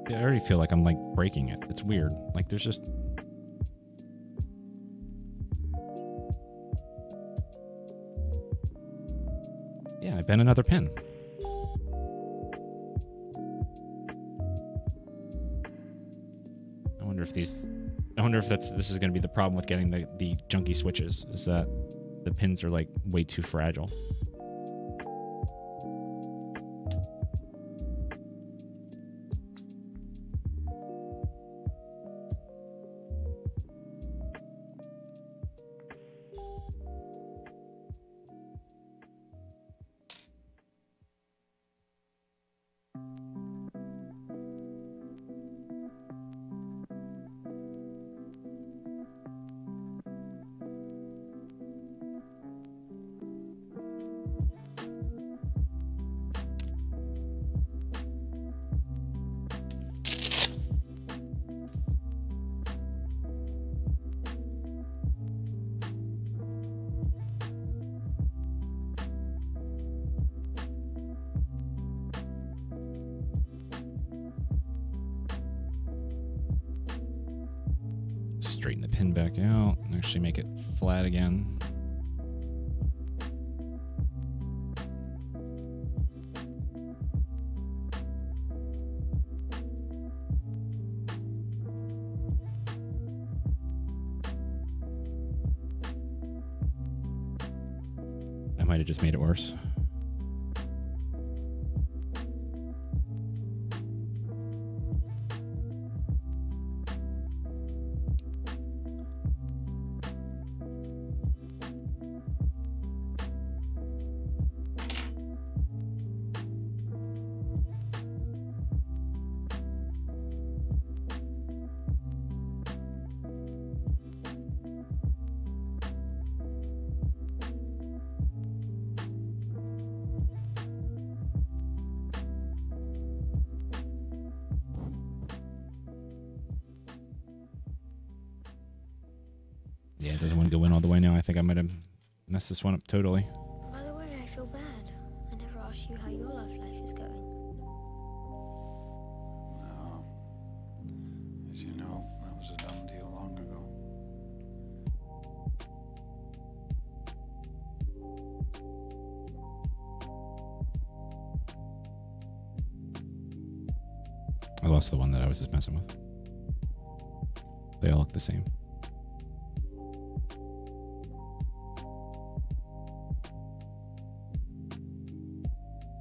I already feel like I'm like breaking it. It's weird. Like there's just... Yeah, I bent another pin. I wonder if this is going to be the problem with getting the junky switches, is that the pins are like way too fragile. Straighten the pin back out, actually make it flat again. I might have just made it worse. Yeah, it doesn't want to go in all the way now. I think I might have messed this one up totally. By the way, I feel bad. I never asked you how your love life is going. No. As you know, that was a done deal long ago. I lost the one that I was just messing with. They all look the same.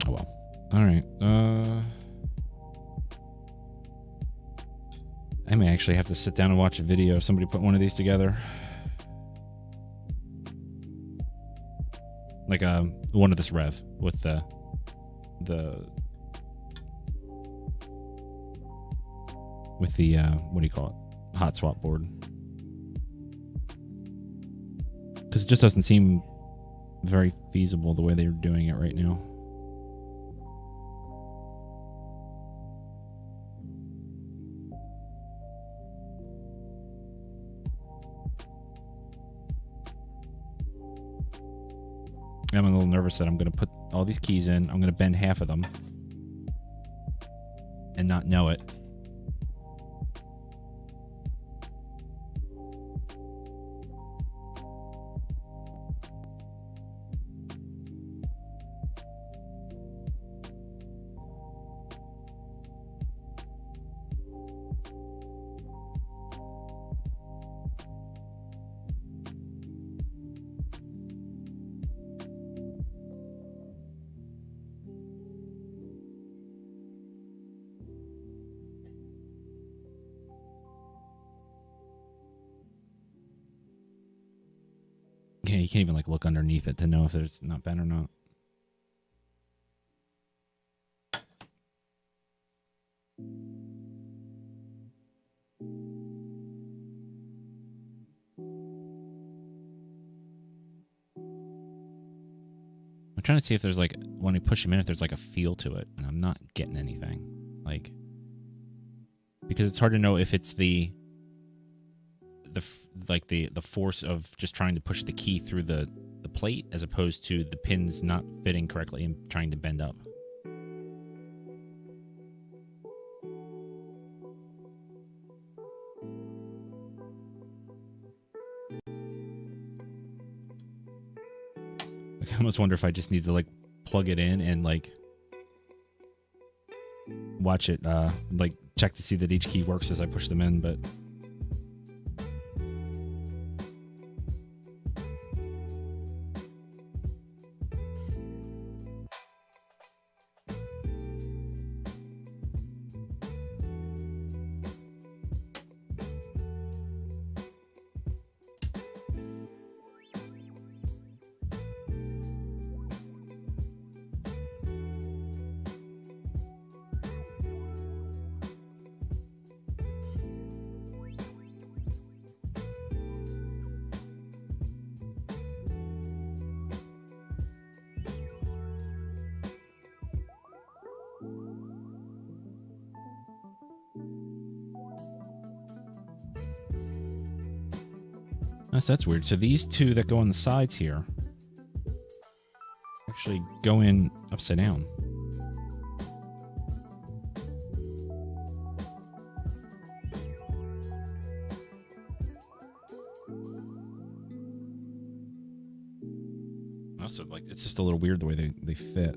Oh well. Alright. I may actually have to sit down and watch a video of somebody put one of these together. Like one of this rev with the what do you call it? Hot swap board. Because it just doesn't seem very feasible the way they're doing it right now. I'm a little nervous that I'm going to put all these keys in. I'm going to bend half of them and not know it. Yeah, you can't even like look underneath it to know if it's not bent or not. I'm trying to see if there's like, when I push them in, if there's like a feel to it, and I'm not getting anything. Like, because it's hard to know if it's the force of just trying to push the key through the plate as opposed to the pins not fitting correctly and trying to bend up. Like, I almost wonder if I just need to like plug it in and like watch it, like check to see that each key works as I push them in, but that's weird. So these two that go on the sides here actually go in upside down. Also, like, it's just a little weird the way they fit.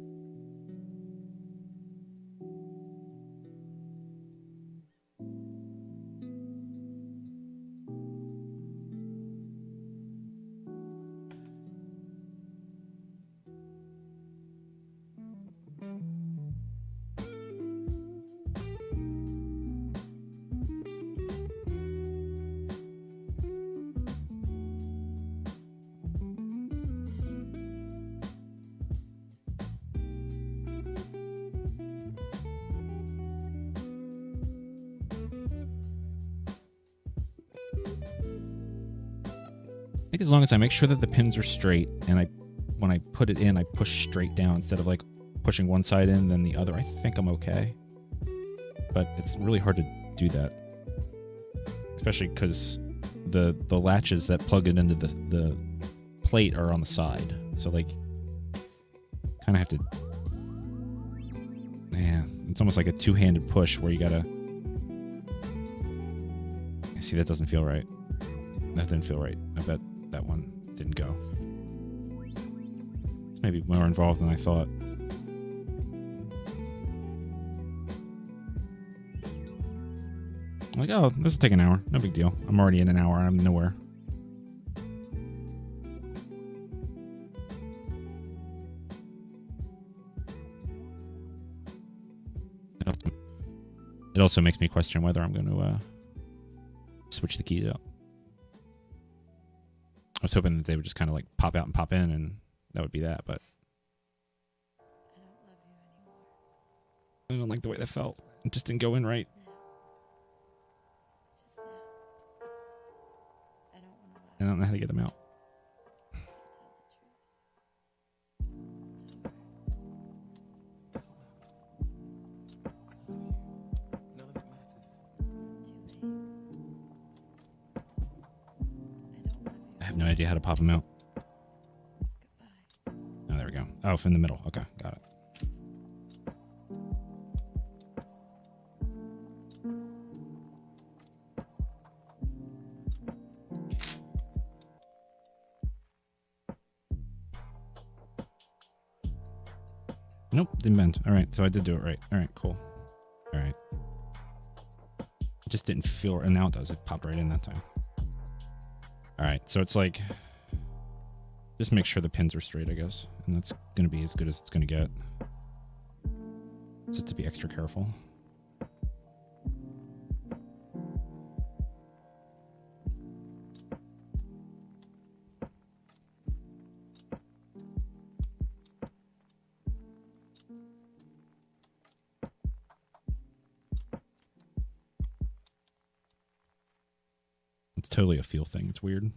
I think as long as I make sure that the pins are straight and when I put it in, I push straight down instead of like pushing one side in then the other, I think I'm okay. But it's really hard to do that, especially because the latches that plug it into the plate are on the side. So like, kind of have to. Yeah, it's almost like a two-handed push where you gotta. See, that doesn't feel right. That didn't feel right. I bet that one didn't go. It's maybe more involved than I thought. I'm like, oh, this will take an hour. No big deal. I'm already in an hour. I'm nowhere. It also makes me question whether I'm going to switch the keys out. I was hoping that they would just kind of like pop out and pop in, and that would be that, but I don't like the way that felt. It just didn't go in right. I don't know how to get them out. I have no idea how to pop them out. Oh, there we go. Oh, from the middle. Okay, got it. Nope, didn't bend. All right, so I did do it right. All right, cool. All right. It just didn't feel, and now it does. It popped right in that time. All right, so it's like, just make sure the pins are straight, I guess. And that's going to be as good as it's going to get. Just to be extra careful. It's totally a feel thing. It's weird.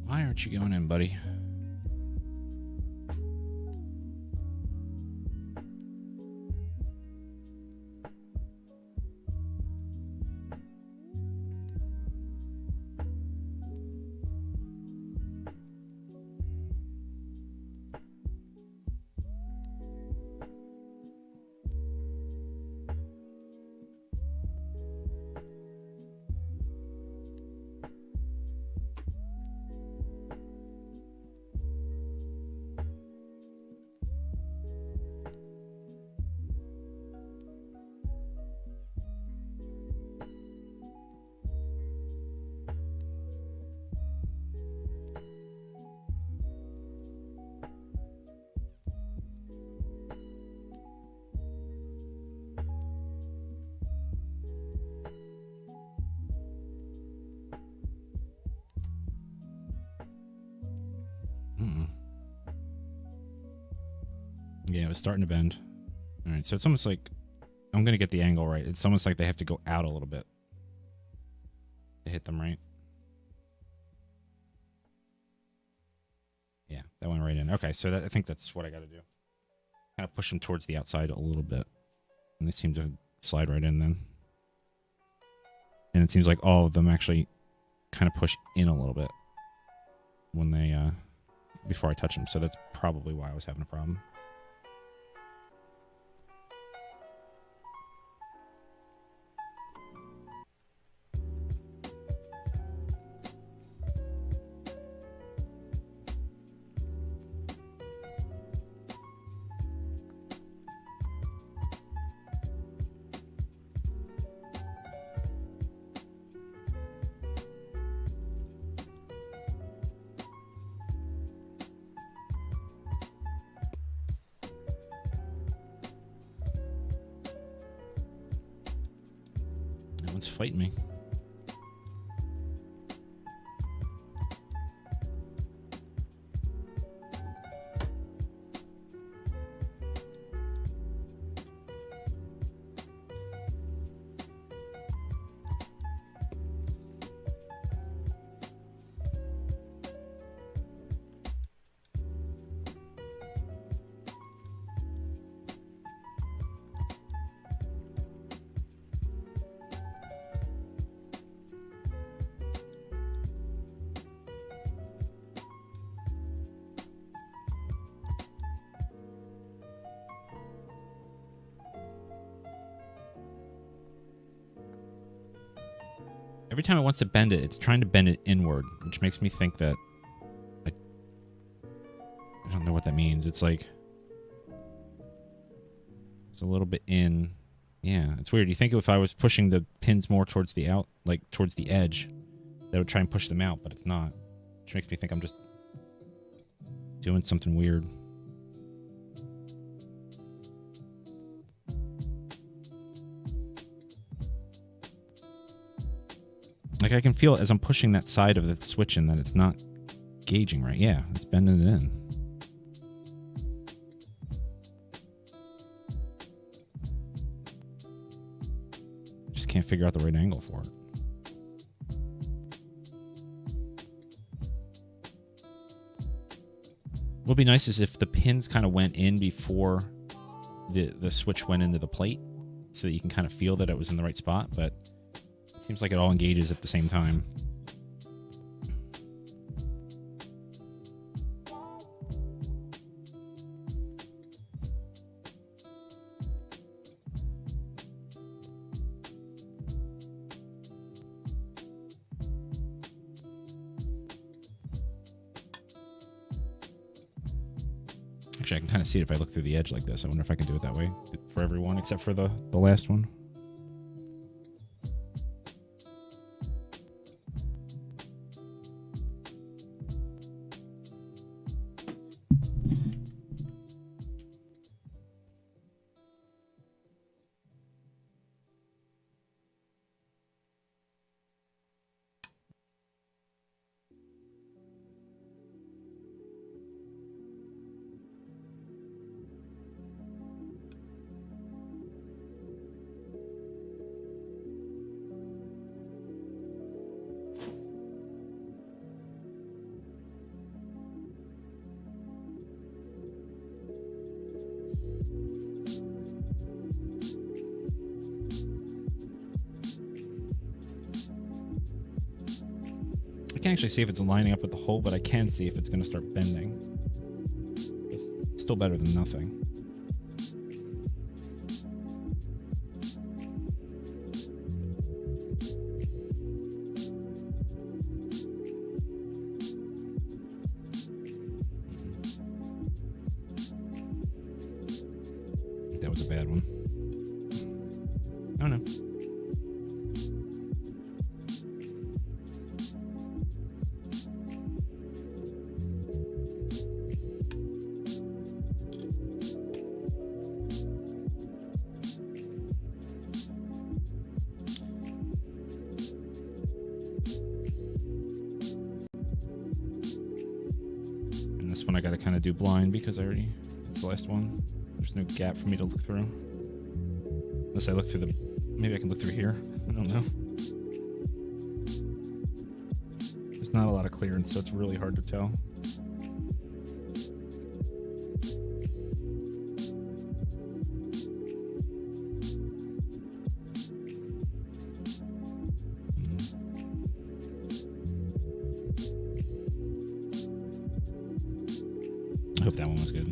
Why aren't you going in, buddy? Yeah, it was starting to bend. All right, so it's almost like I'm going to get the angle right. It's almost like they have to go out a little bit to hit them right. Yeah, that went right in. Okay, so I think that's what I got to do. Kind of push them towards the outside a little bit. And they seem to slide right in then. And it seems like all of them actually kind of push in a little bit when they, before I touch them. So that's probably why I was having a problem. one's fighting me. Every time it wants to bend it, it's trying to bend it inward, which makes me think that... I don't know what that means. It's like... It's a little bit in... Yeah, it's weird. You think if I was pushing the pins more towards the towards the edge, that would try and push them out, but it's not. Which makes me think I'm just doing something weird. Like, I can feel as I'm pushing that side of the switch in that it's not gauging right. Yeah, it's bending it in. Just can't figure out the right angle for it. What would be nice is if the pins kind of went in before the switch went into the plate, so that you can kind of feel that it was in the right spot, but seems like it all engages at the same time. Actually, I can kind of see it if I look through the edge like this. I wonder if I can do it that way for everyone except for the last one. I can't actually see if it's lining up with the hole, but I can see if it's going to start bending. It's still better than nothing. I think that was a bad one. Oh no. One I gotta kind of do blind because it's the last one. There's no gap for me to look through. Unless I look through maybe I can look through here. I don't know. There's not a lot of clearance, so it's really hard to tell. I hope that one was good.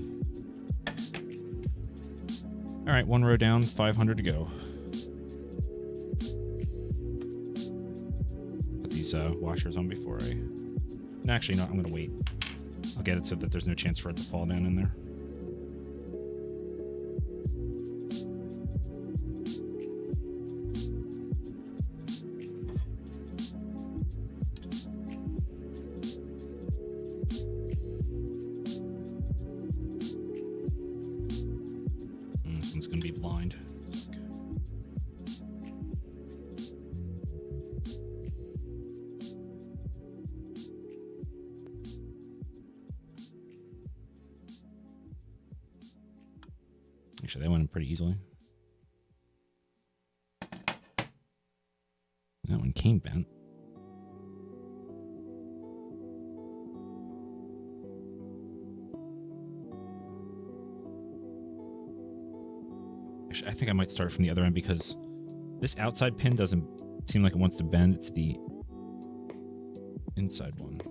All right, one row down, 500 to go. Put these washers on before I... No, actually, no, I'm going to wait. I'll get it so that there's no chance for it to fall down in there. This one's going to be blind. Actually, that went in pretty easily. That one came bent. Actually, I think I might start from the other end because this outside pin doesn't seem like it wants to bend. It's the inside one.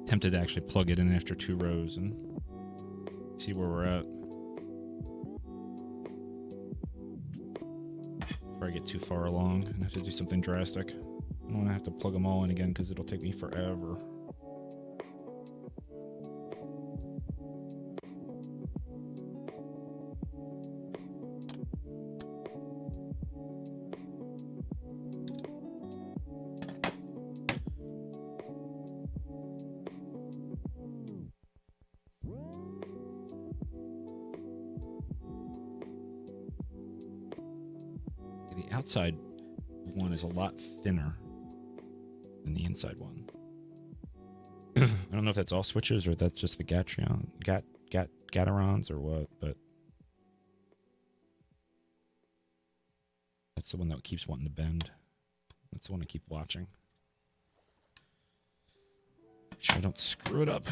Tempted to actually plug it in after 2 rows and see where we're at before I get too far along and have to do something drastic. I don't want to have to plug them all in again because it'll take me forever. The outside one is a lot thinner than the inside one. I don't know if that's all switches or that's just the Gatorons or what, but that's the one that keeps wanting to bend. That's the one I keep watching. Make sure I don't screw it up.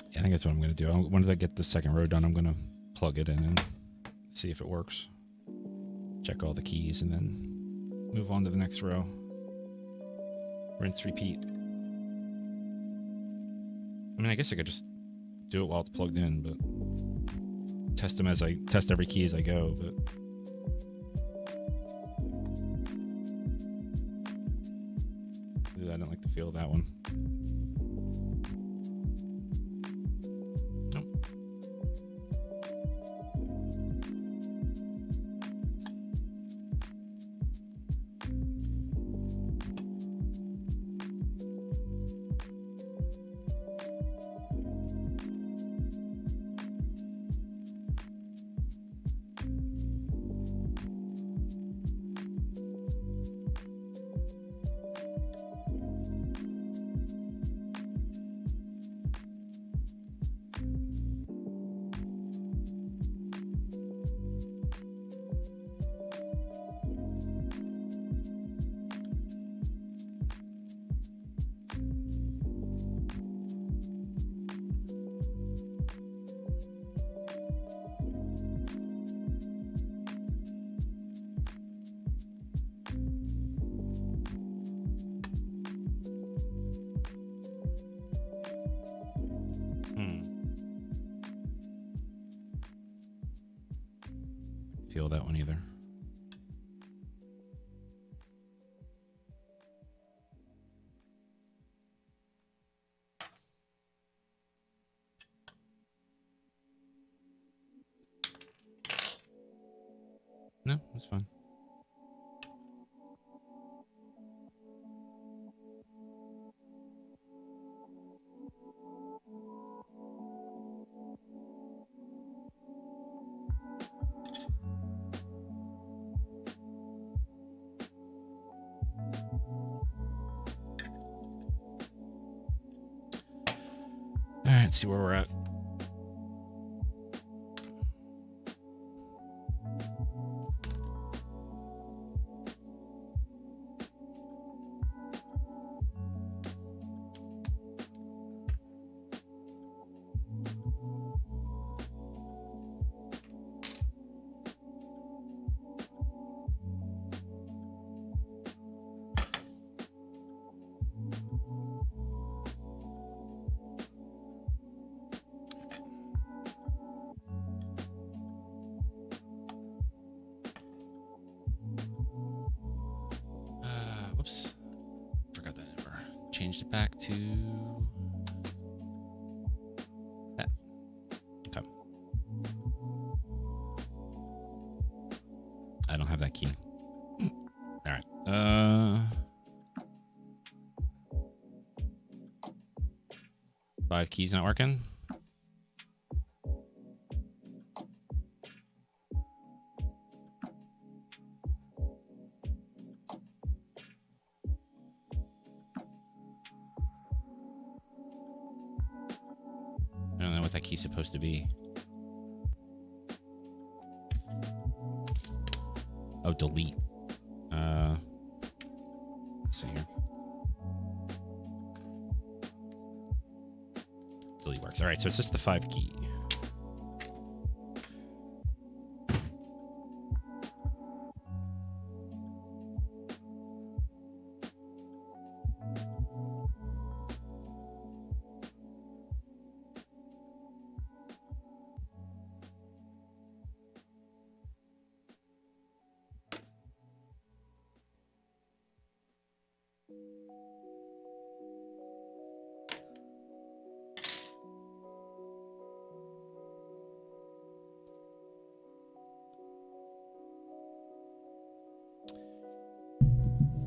I think that's what I'm going to do. Once I get the second row done, I'm going to plug it in and see if it works. Check all the keys and then move on to the next row. Rinse, repeat. I mean, I guess I could just do it while it's plugged in, but test them as I test every key as I go, but I don't like the feel of that one. Feel that one either. No, that's fine. let's see where we're at. Whoops. Forgot that number. Changed it back to that. Okay. I don't have that key. All right. 5 keys not working. I don't know what that key's supposed to be. Oh, delete. Let's see here. Delete works. All right, so it's just the 5 key.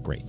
Great.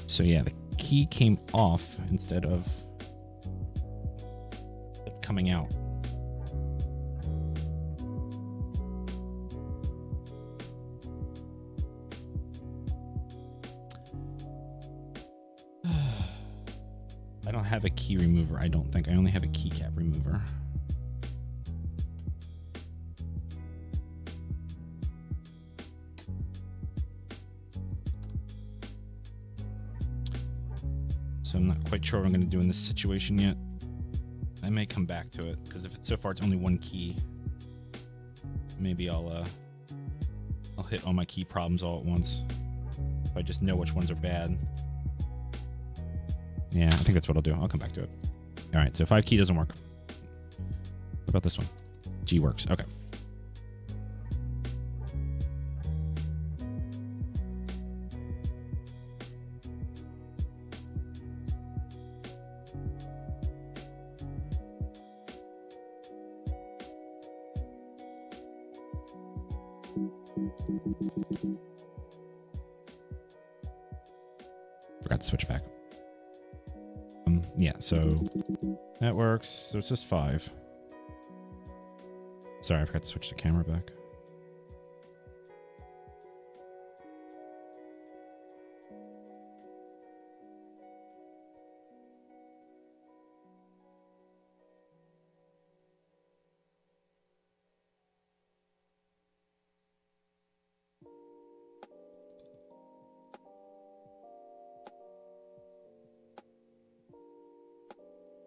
So yeah, the key came off instead of coming out. I don't have a key remover, I don't think. I only have a keycap remover. So I'm not quite sure what I'm going to do in this situation yet. I may come back to it, because if it's so far it's only 1 key, maybe I'll hit all my key problems all at once. If I just know which ones are bad. Yeah, I think that's what I'll do. I'll come back to it. All right, so 5 key doesn't work. What about this one? G works. Okay. Forgot to switch back. Yeah, so that works. So it's just 5. Sorry, I forgot to switch the camera back.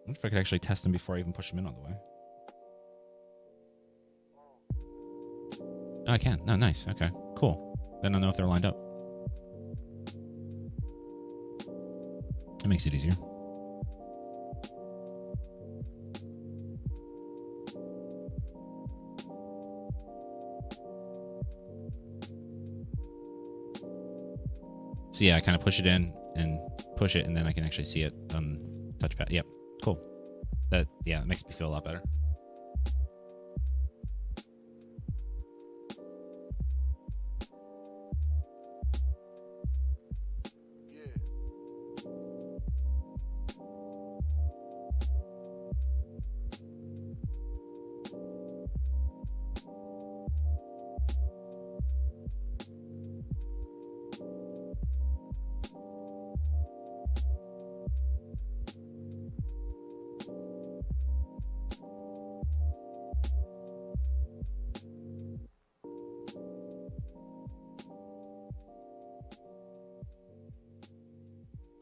I wonder if I could actually test them before I even push them in all the way. Oh, I can. Oh, nice. Okay, cool. Then I'll know if they're lined up. That makes it easier. So yeah, I kind of push it in and push it, and then I can actually see it on touchpad. Yep, cool. That it makes me feel a lot better.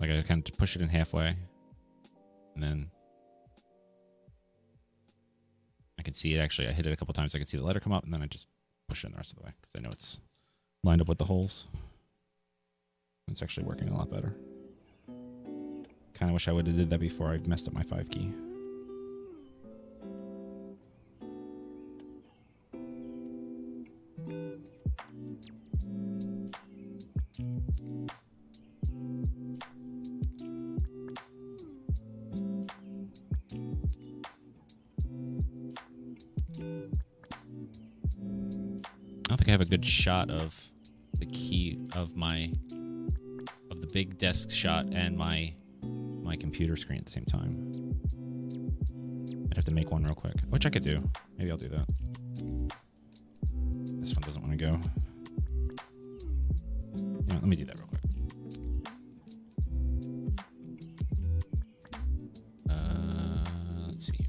Like I kind of push it in halfway, and then I can see it. Actually, I hit it a couple times. I can see the letter come up, and then I just push it in the rest of the way because I know it's lined up with the holes. It's actually working a lot better. Kind of wish I would have did that before I messed up my 5 key. I don't think I have a good shot of the key of the big desk shot and my computer screen at the same time. I'd have to make one real quick, which I could do. Maybe I'll do that. This one doesn't want to go. Yeah, let me do that real quick. Let's see here.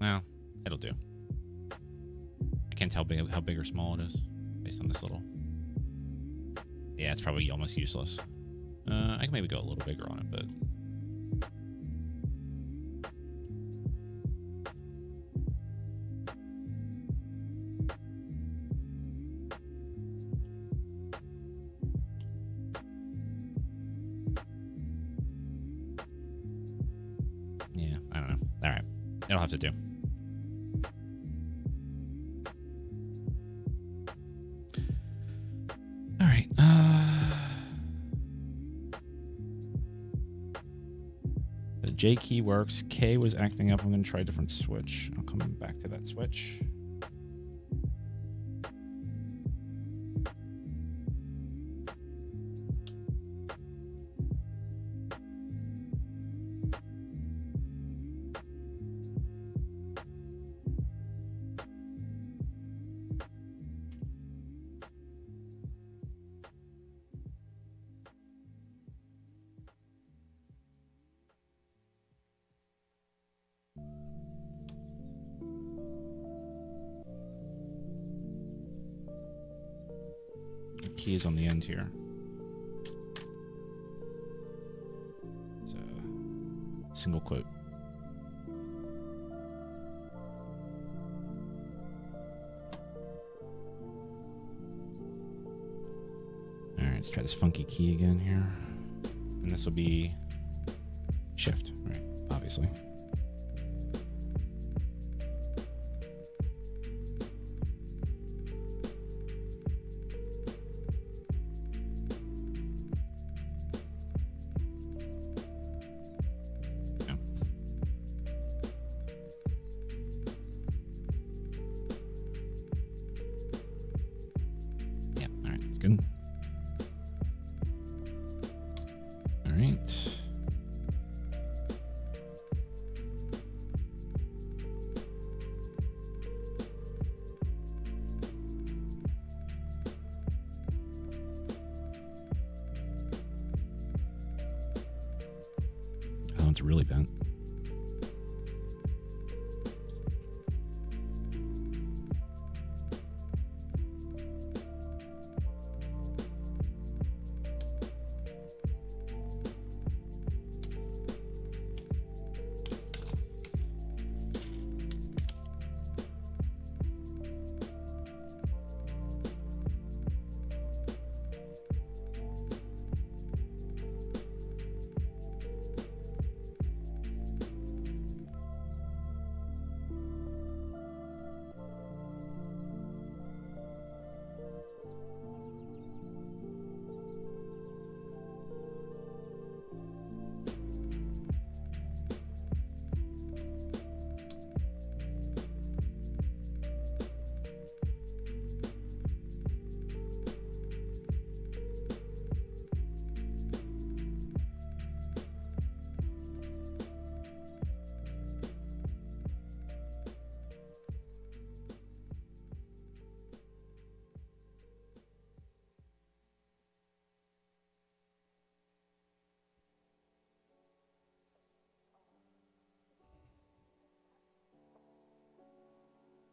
Well, it'll do. I can't tell how big or small it is based on this little. Yeah, it's probably almost useless. I can maybe go a little bigger on it, but. Yeah, I don't know. All right. It'll have to do. All right. The J key works. K was acting up. I'm going to try a different switch. I'll come back to that switch. Keys on the end here. It's a single quote. All right, let's try this funky key again here. And this will be shift, right? Obviously. Good. All right. one's really bent.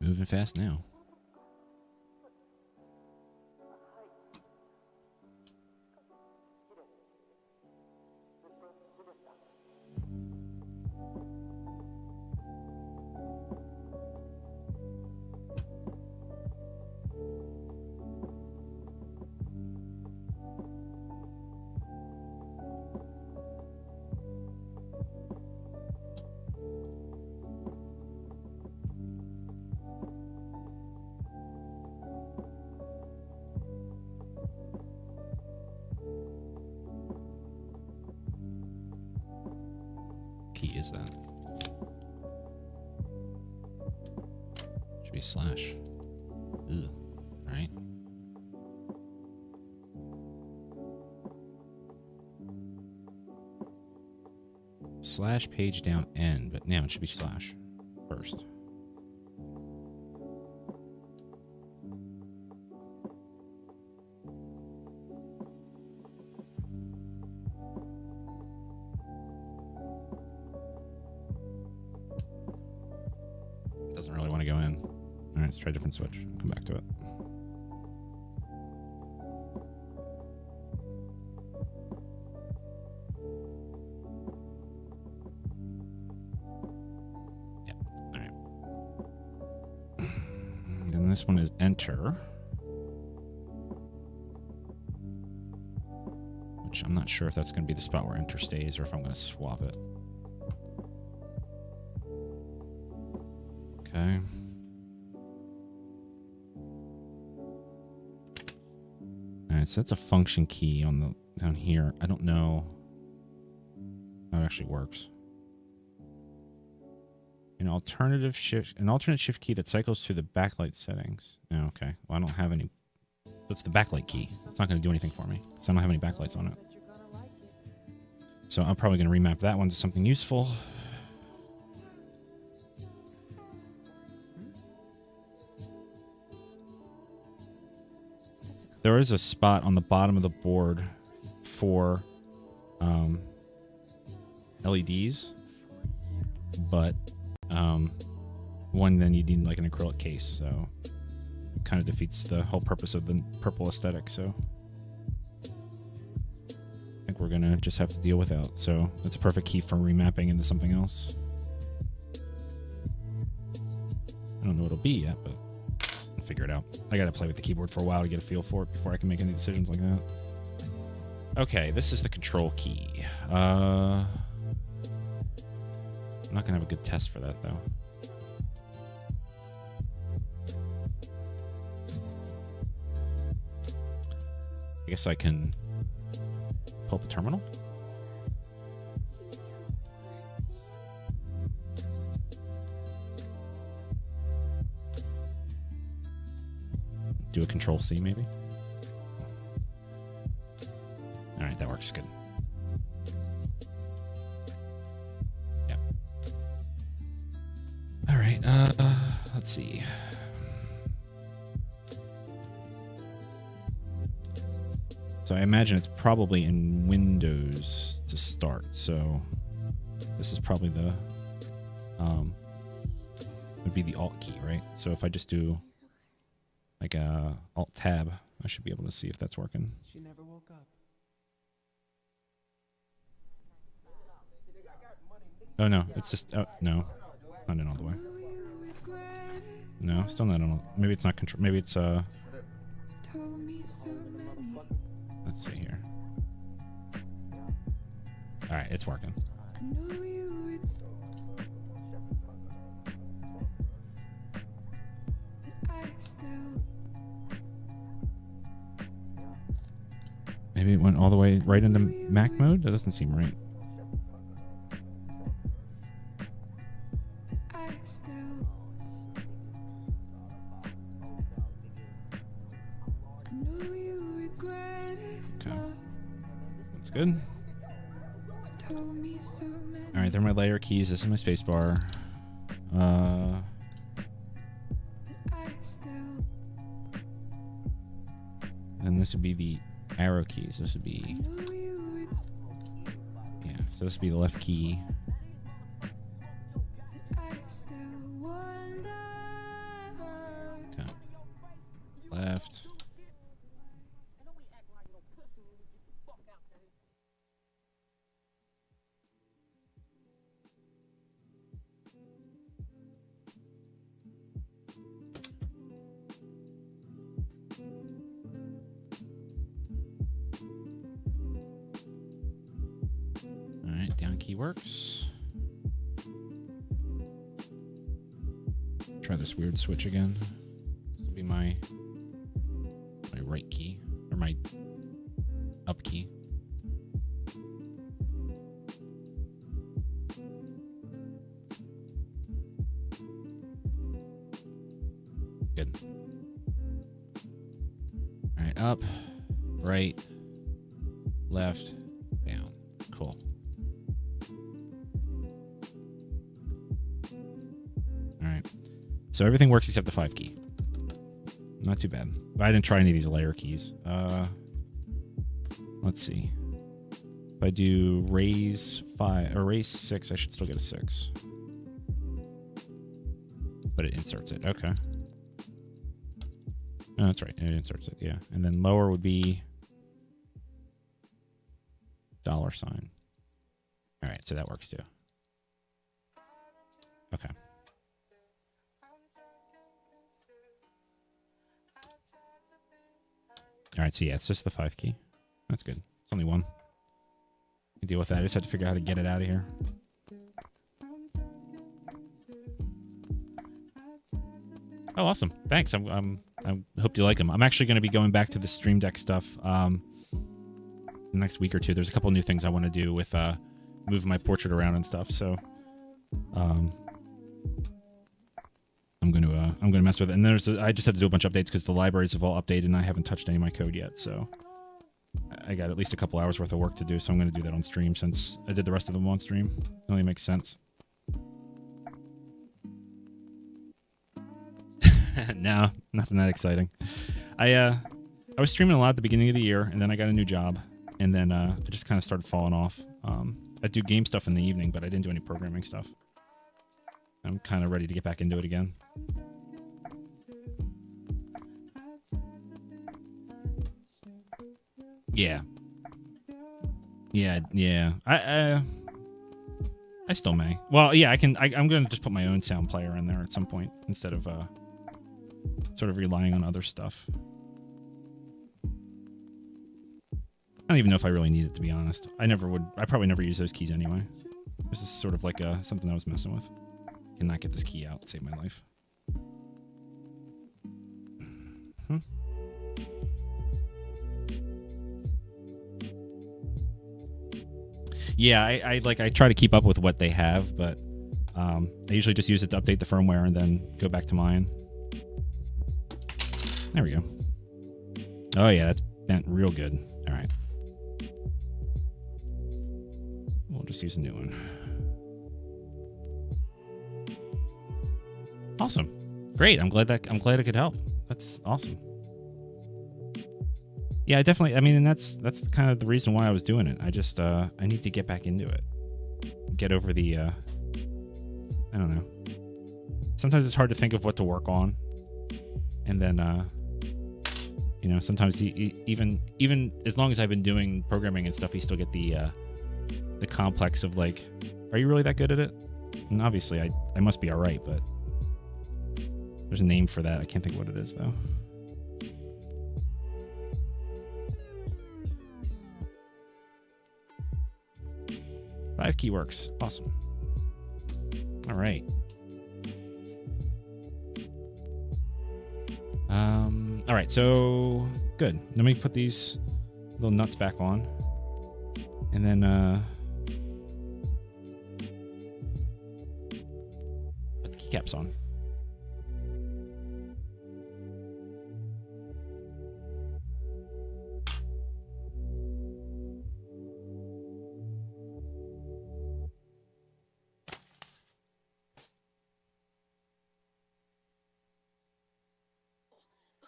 Moving fast now. Key is that? Should be slash. Ugh. Right? Slash page down N, but now it should be slash first. Doesn't really want to go in. All right, let's try a different switch. I'll come back to it. Yeah, all right. Then this one is enter. Which I'm not sure if that's going to be the spot where enter stays or if I'm going to swap it. Okay. Alright, so that's a function key on the down here. I don't know how it actually works. An alternate shift key that cycles through the backlight settings. Oh, okay. Well, I don't have any. What's the backlight key? It's not going to do anything for me because I don't have any backlights on it. So I'm probably going to remap that one to something useful. There is a spot on the bottom of the board for LEDs, but one then you need like an acrylic case, so it kind of defeats the whole purpose of the purple aesthetic. So I think we're gonna just have to deal without. So that's a perfect key for remapping into something else. I don't know what it'll be yet, but I'll figure it out. I gotta play with the keyboard for a while to get a feel for it before I can make any decisions like that. Okay, this is the control key. I'm not gonna have a good test for that though. I guess I can pull up the terminal. Do a control C maybe. All right, that works good. Yep. All right, let's see. So I imagine it's probably in Windows to start. So the this is probably the would be the Alt key, right? So if I just do like a Alt tab, I should be able to see if that's working. She never woke up. Oh no, it's just no, not in all the way. No, still not in all. Maybe it's not control. Maybe it's Let's see here. All right, it's working. Maybe it went all the way right into Mac mode? That doesn't seem right. Okay. That's good. Alright, they're my layer keys. This is my spacebar. And this would be the arrow keys. This would be, yeah, so this would be the left key. Okay. Left. Alright, down key works. Try this weird switch again. This will be my right key, or my up key. Good. Alright, up, right, left, down. Cool. Alright. So everything works except the 5 key. Not too bad. But I didn't try any of these layer keys. Let's see. If I do raise 5 or raise 6, I should still get a 6. But it inserts it. Okay. Oh, that's right. It inserts it, yeah. And then lower would be $. Alright, so that works too. Okay. Alright, so yeah, it's just the 5 key. That's good. It's only one. You deal with that. I just have to figure out how to get it out of here. Oh, awesome. Thanks. I hope you like them. I'm actually going to be going back to the Stream Deck stuff the next week or two. There's a couple new things I want to do with moving my portrait around and stuff. So I'm gonna mess with it. And I just had to do a bunch of updates because the libraries have all updated and I haven't touched any of my code yet. So I got at least a couple hours worth of work to do. So I'm going to do that on stream since I did the rest of them on stream. It only makes sense. No, nothing that exciting. I was streaming a lot at the beginning of the year, and then I got a new job, and then I just kind of started falling off. I do game stuff in the evening, but I didn't do any programming stuff. I'm kind of ready to get back into it again. Yeah. I still may. Well, yeah, I can. I'm going to just put my own sound player in there at some point instead of sort of relying on other stuff. I don't even know if I really need it, to be honest. I probably never use those keys anyway. This is sort of like something I was messing with. Cannot get this key out. Save my life. Yeah, I try to keep up with what they have, but I usually just use it to update the firmware and then go back to mine. There we go. Oh yeah, that's bent real good. All right. We'll just use a new one. Awesome. Great. I'm glad I could help. That's awesome. Yeah, I definitely. I mean, and that's kind of the reason why I was doing it. I just I need to get back into it. get over the I don't know. Sometimes it's hard to think of what to work on, and then you know, sometimes even as long as I've been doing programming and stuff, you still get the complex of like, are you really that good at it? And obviously I must be all right, but there's a name for that. I can't think of what it is though. 5 key works. Awesome. All right. All right, so good. Let me put these little nuts back on. And then put the keycaps on.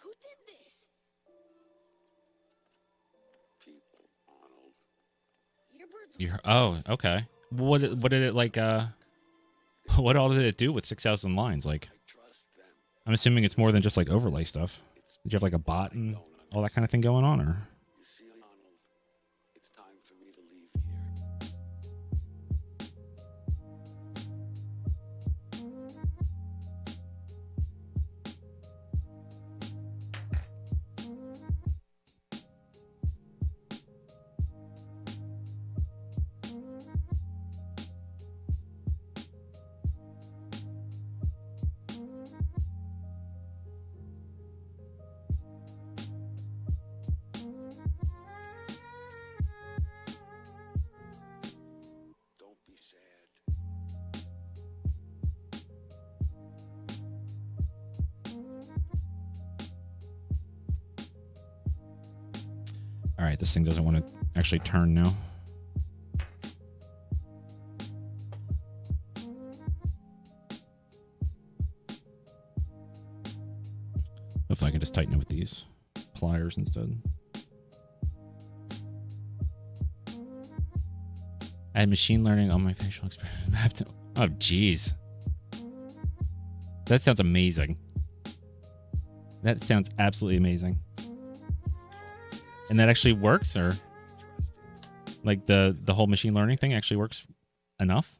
Who did this? People, Arnold. Your birds. Oh, okay. What did it like? What all did it do with 6,000 lines? Like, Trust them. I'm assuming it's more than just like overlay stuff. Did you have like a bot and all that kind of thing going on, or? You see, Arnold, it's time for me to leave here. Don't be sad. All right, this thing doesn't want to actually turn now. Hopefully I can just tighten it with these pliers instead. Add machine learning on my facial expression. Oh, jeez. That sounds amazing. That sounds absolutely amazing. And that actually works, or like the whole machine learning thing actually works enough?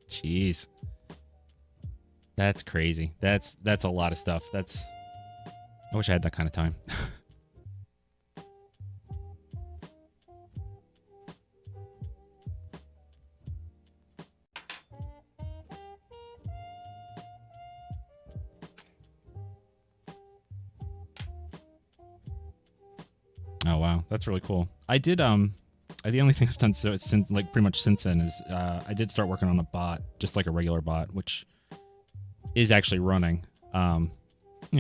Jeez. That's crazy. That's a lot of stuff. I wish I had that kind of time. Oh wow, that's really cool. I did the only thing I've done since like pretty much since then is I did start working on a bot, just like a regular bot, which is actually running. You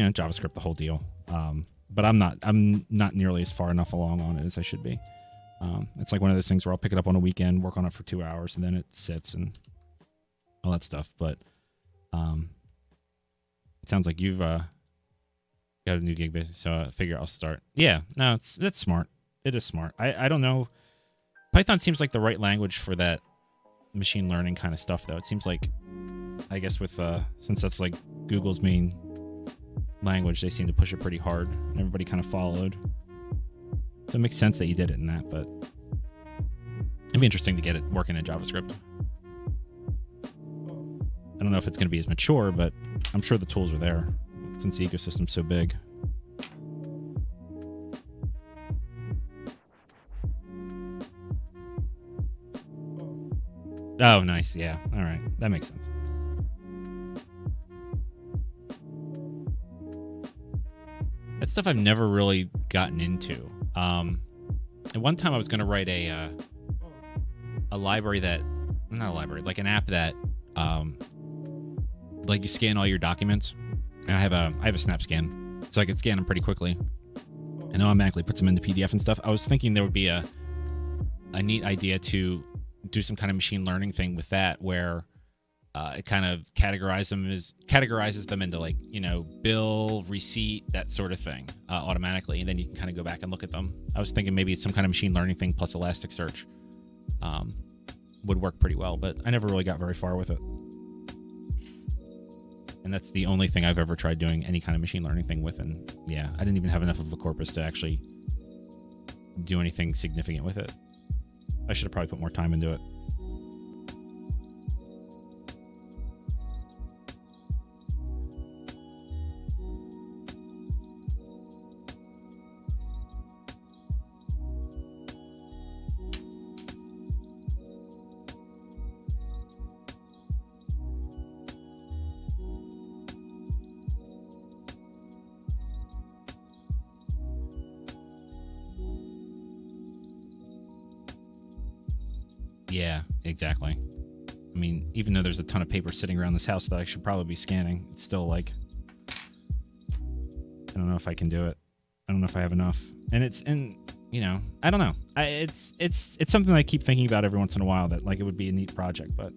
know, JavaScript, the whole deal. But I'm not nearly as far enough along on it as I should be. It's like one of those things where I'll pick it up on a weekend, work on it for 2 hours, and then it sits and all that stuff. But it sounds like you've got a new gig, basically, so I figure I'll start. Yeah, no, that's smart. It is smart. I don't know. Python seems like the right language for that machine learning kind of stuff, though. It seems like, I guess with since that's like Google's main language, they seem to push it pretty hard, and everybody kind of followed. So it makes sense that you did it in that, but it'd be interesting to get it working in JavaScript. I don't know if it's going to be as mature, but I'm sure the tools are there since the ecosystem's so big. Oh, nice. Yeah. All right. That makes sense. That's stuff I've never really gotten into. At one time I was going to write a library that, not a library, like an app that, like you scan all your documents. And I have a snap scan, so I can scan them pretty quickly, and automatically puts them into PDF and stuff. I was thinking there would be a neat idea to do some kind of machine learning thing with that, where it kind of categorizes them into, like, you know, bill, receipt, that sort of thing, automatically, and then you can kind of go back and look at them. I was thinking maybe some kind of machine learning thing plus Elasticsearch would work pretty well, but I never really got very far with it. And that's the only thing I've ever tried doing any kind of machine learning thing with, and yeah, I didn't even have enough of a corpus to actually do anything significant with it. I should have probably put more time into it. Yeah, exactly. I mean, even though there's a ton of paper sitting around this house that I should probably be scanning, it's still like, I don't know if I can do it. I don't know if I have enough. And you know, I don't know. It's something I keep thinking about every once in a while, that like it would be a neat project, but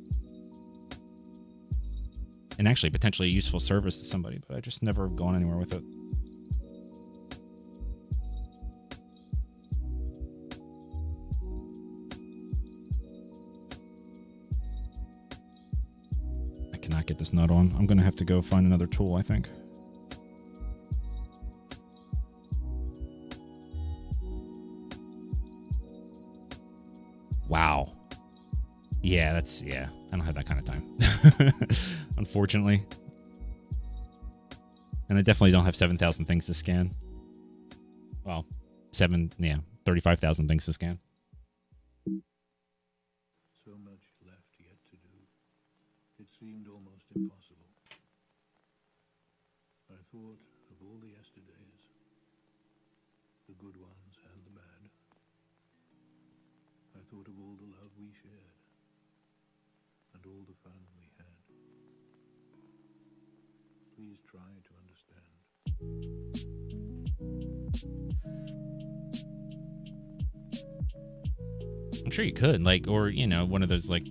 and actually potentially a useful service to somebody, but I just never gone anywhere with it. Not get this nut on. I'm gonna have to go find another tool, I think. Wow. Yeah, I don't have that kind of time. Unfortunately. And I definitely don't have 7,000 things to scan. Well, 35,000 things to scan. So much left yet to do. It seemed almost impossible. I thought of all the yesterdays, the good ones and the bad. I thought of all the love we shared, and all the fun we had. Please try to understand. I'm sure you could, like, or, you know, one of those, like,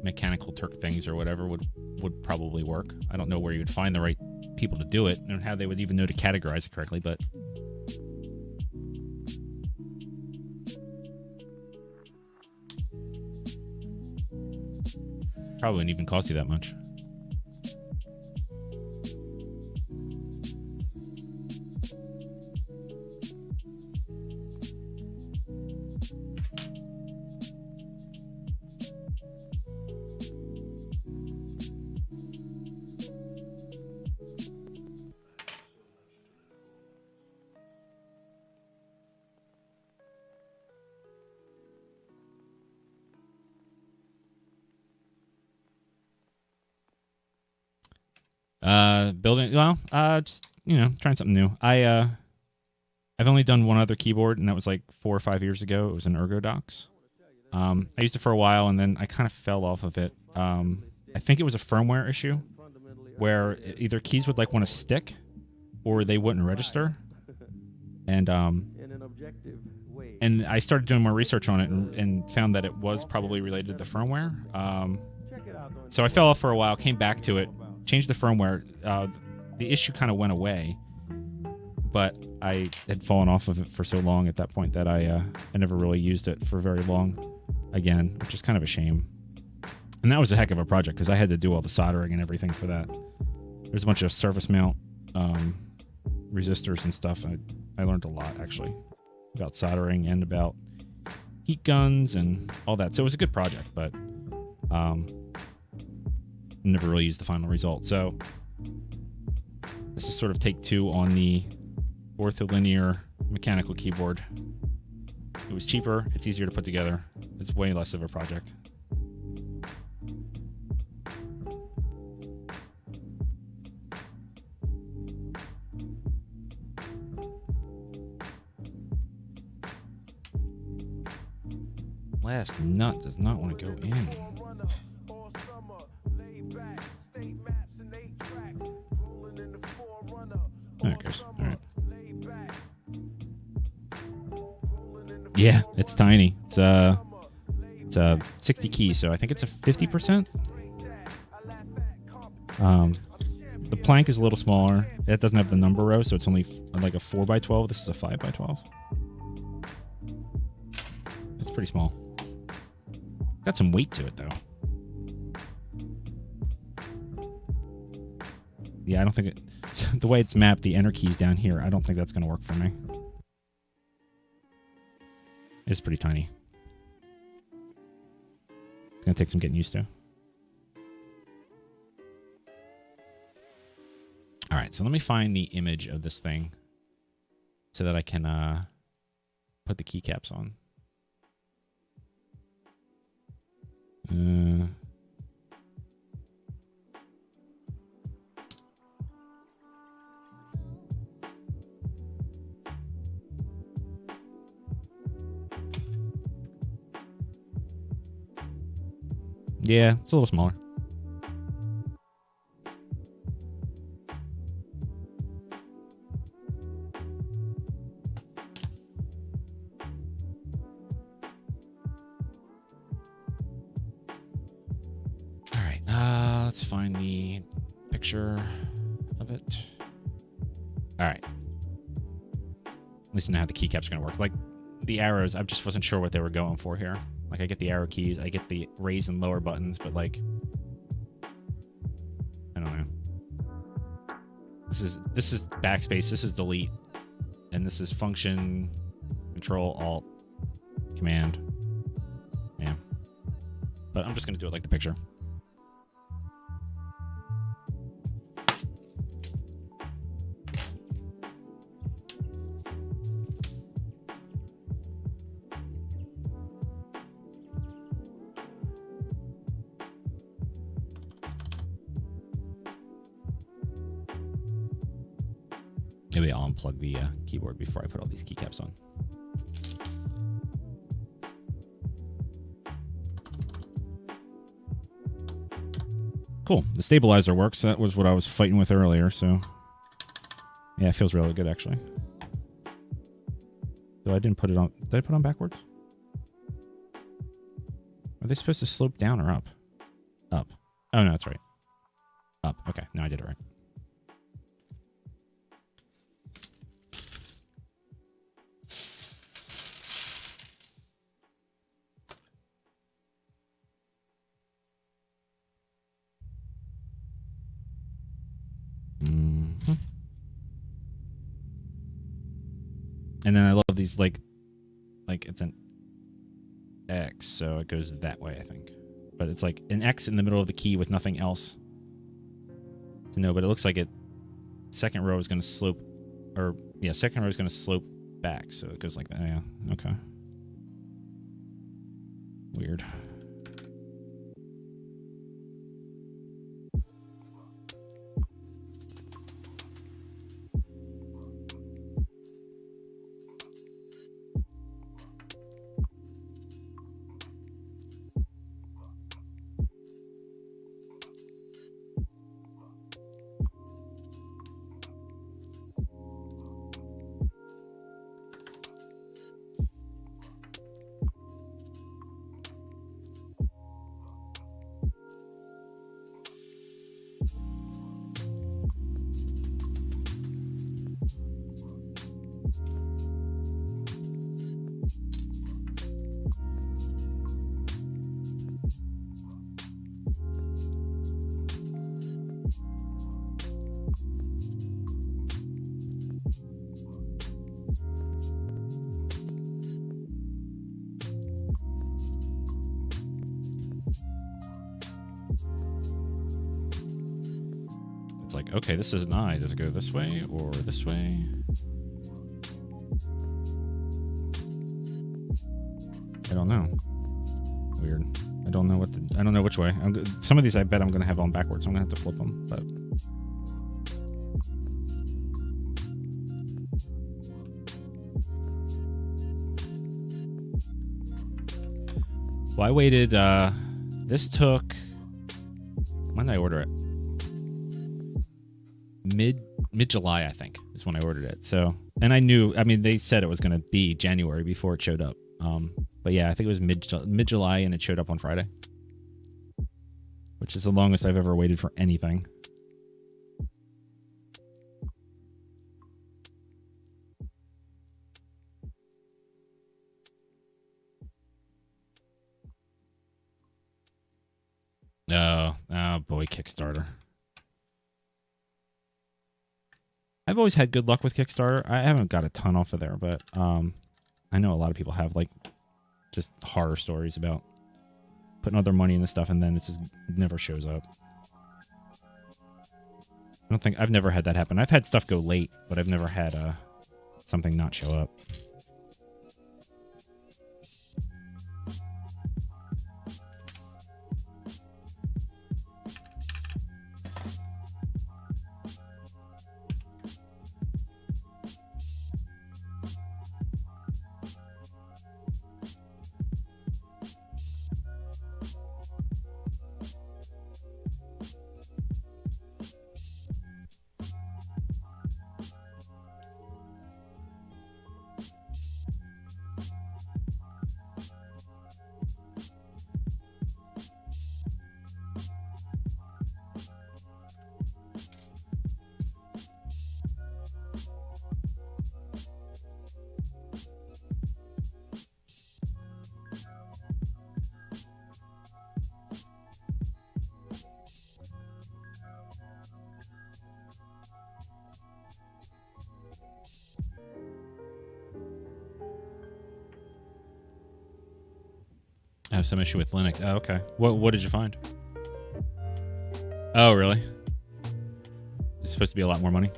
mechanical Turk things or whatever would probably work. I don't know where you would find the right people to do it and how they would even know to categorize it correctly, but probably wouldn't even cost you that much. Building, well, just, you know, trying something new. I've only done one other keyboard, and that was like 4 or 5 years ago. It was an ErgoDox. I used it for a while, and then I kind of fell off of it. I think it was a firmware issue where either keys would like want to stick or they wouldn't register. And I started doing more research on it and found that it was probably related to the firmware. So I fell off for a while, came back to it, changed the firmware. The issue kind of went away, but I had fallen off of it for so long at that point that I never really used it for very long again, which is kind of a shame. And that was a heck of a project because I had to do all the soldering and everything for that. There's a bunch of surface mount resistors and stuff. I learned a lot, actually, about soldering and about heat guns and all that. So it was a good project, but never really used the final result. So this is sort of take 2 on the ortholinear mechanical keyboard. It was cheaper. It's easier to put together. It's way less of a project. Last nut does not want to go in. There it goes. All right. Yeah, it's tiny. It's It's 60 keys, so I think it's a 50%. The plank is a little smaller. It doesn't have the number row, so it's only like a 4x12. This is a 5x12. It's pretty small. Got some weight to it, though. Yeah, I don't think it... The way it's mapped, the enter keys down here, I don't think that's going to work for me. It's pretty tiny. It's going to take some getting used to. All right, so let me find the image of this thing so that I can put the keycaps on. Yeah, it's a little smaller. All right, let's find the picture of it. All right. At least I know how the keycaps are going to work. Like, the arrows, I just wasn't sure what they were going for here. Like, I get the arrow keys, I get the raise and lower buttons, but, like, I don't know. This is backspace, this is delete, and this is function, control, alt, command. Yeah. But I'm just going to do it like the picture. Maybe I'll unplug the keyboard before I put all these keycaps on. Cool. The stabilizer works. That was what I was fighting with earlier, so... Yeah, it feels really good, actually. So I didn't put it on... Did I put it on backwards? Are they supposed to slope down or up? Up. Oh, no, that's right. Up. Okay, no, I did it right. And then I love these, like it's an X, so it goes that way, I think. But it's like an X in the middle of the key with nothing else to know. But it looks like second row is going to slope, or yeah, second row is going to slope back, so it goes like that. Yeah, okay. Weird. It's like, okay, this is an I. Does it go this way or this way? I don't know. Weird. I don't know I don't know which way. Some of these I bet I'm going to have on backwards. I'm going to have to flip them, but... Well, I waited, this took... When did I order it? Mid-July, I think, is when I ordered it. So, and I knew, I mean, they said it was going to be January before it showed up. But yeah, I think it was mid-July, and it showed up on Friday, which is the longest I've ever waited for anything. Oh boy, Kickstarter. I've always had good luck with Kickstarter. I haven't got a ton off of there, but I know a lot of people have like just horror stories about putting all their money into stuff and then it just never shows up. I've never had that happen. I've had stuff go late, but I've never had something not show up. I have some issue with Linux. Oh, okay. What did you find? Oh, really? It's supposed to be a lot more money.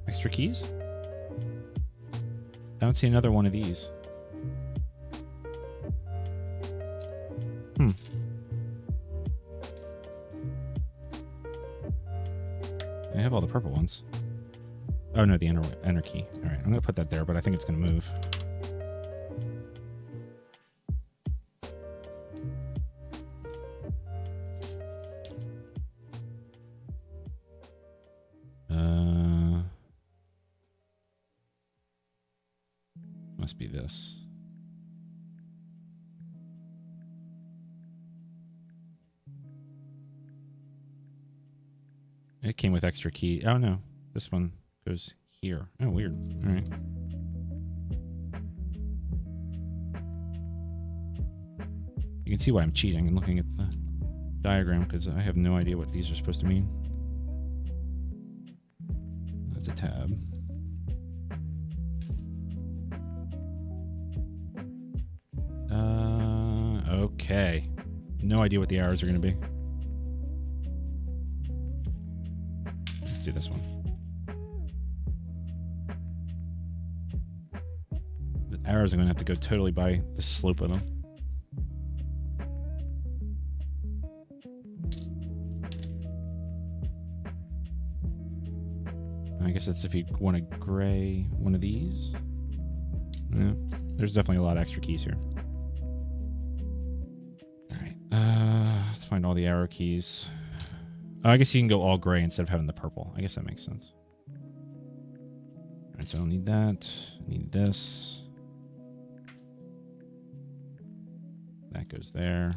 Extra keys? I don't see another one of these. I have all the purple ones. Oh no, the enter key. All right, I'm gonna put that there, but I think it's gonna move. Must be this. It came with extra key. Oh no, this one goes here. Oh, weird. All right. You can see why I'm cheating and looking at the diagram because I have no idea what these are supposed to mean. That's a tab. Okay. No idea what the arrows are going to be. Let's do this one. The arrows are going to have to go totally by the slope of them. I guess that's if you want to gray one of these. Yeah, there's definitely a lot of extra keys here. Let's find all the arrow keys. Oh, I guess you can go all gray instead of having the purple. I guess that makes sense. Alright, so I don't need that. I need this. That goes there.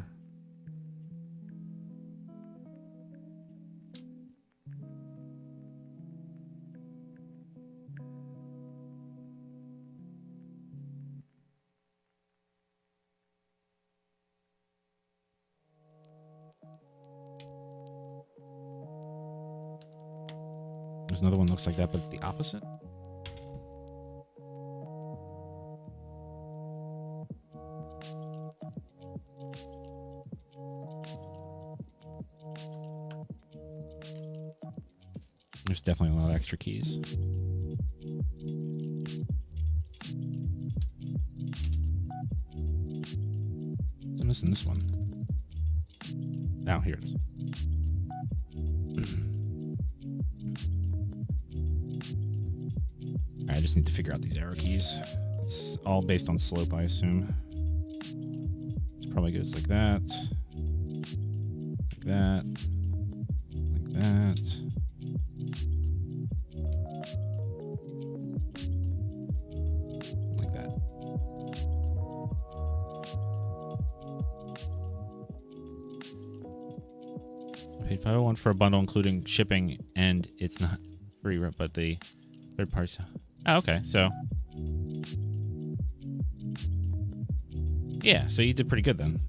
There's another one that looks like that, but it's the opposite. There's definitely a lot of extra keys. I'm missing this one. Now, here it is. just need to figure out these arrow keys. It's all based on slope, I assume. It probably goes like that. Like that. Like that. Like that. I paid $501 for a bundle including shipping, and it's not free, but the third party. Oh, okay, so yeah, so you did pretty good then.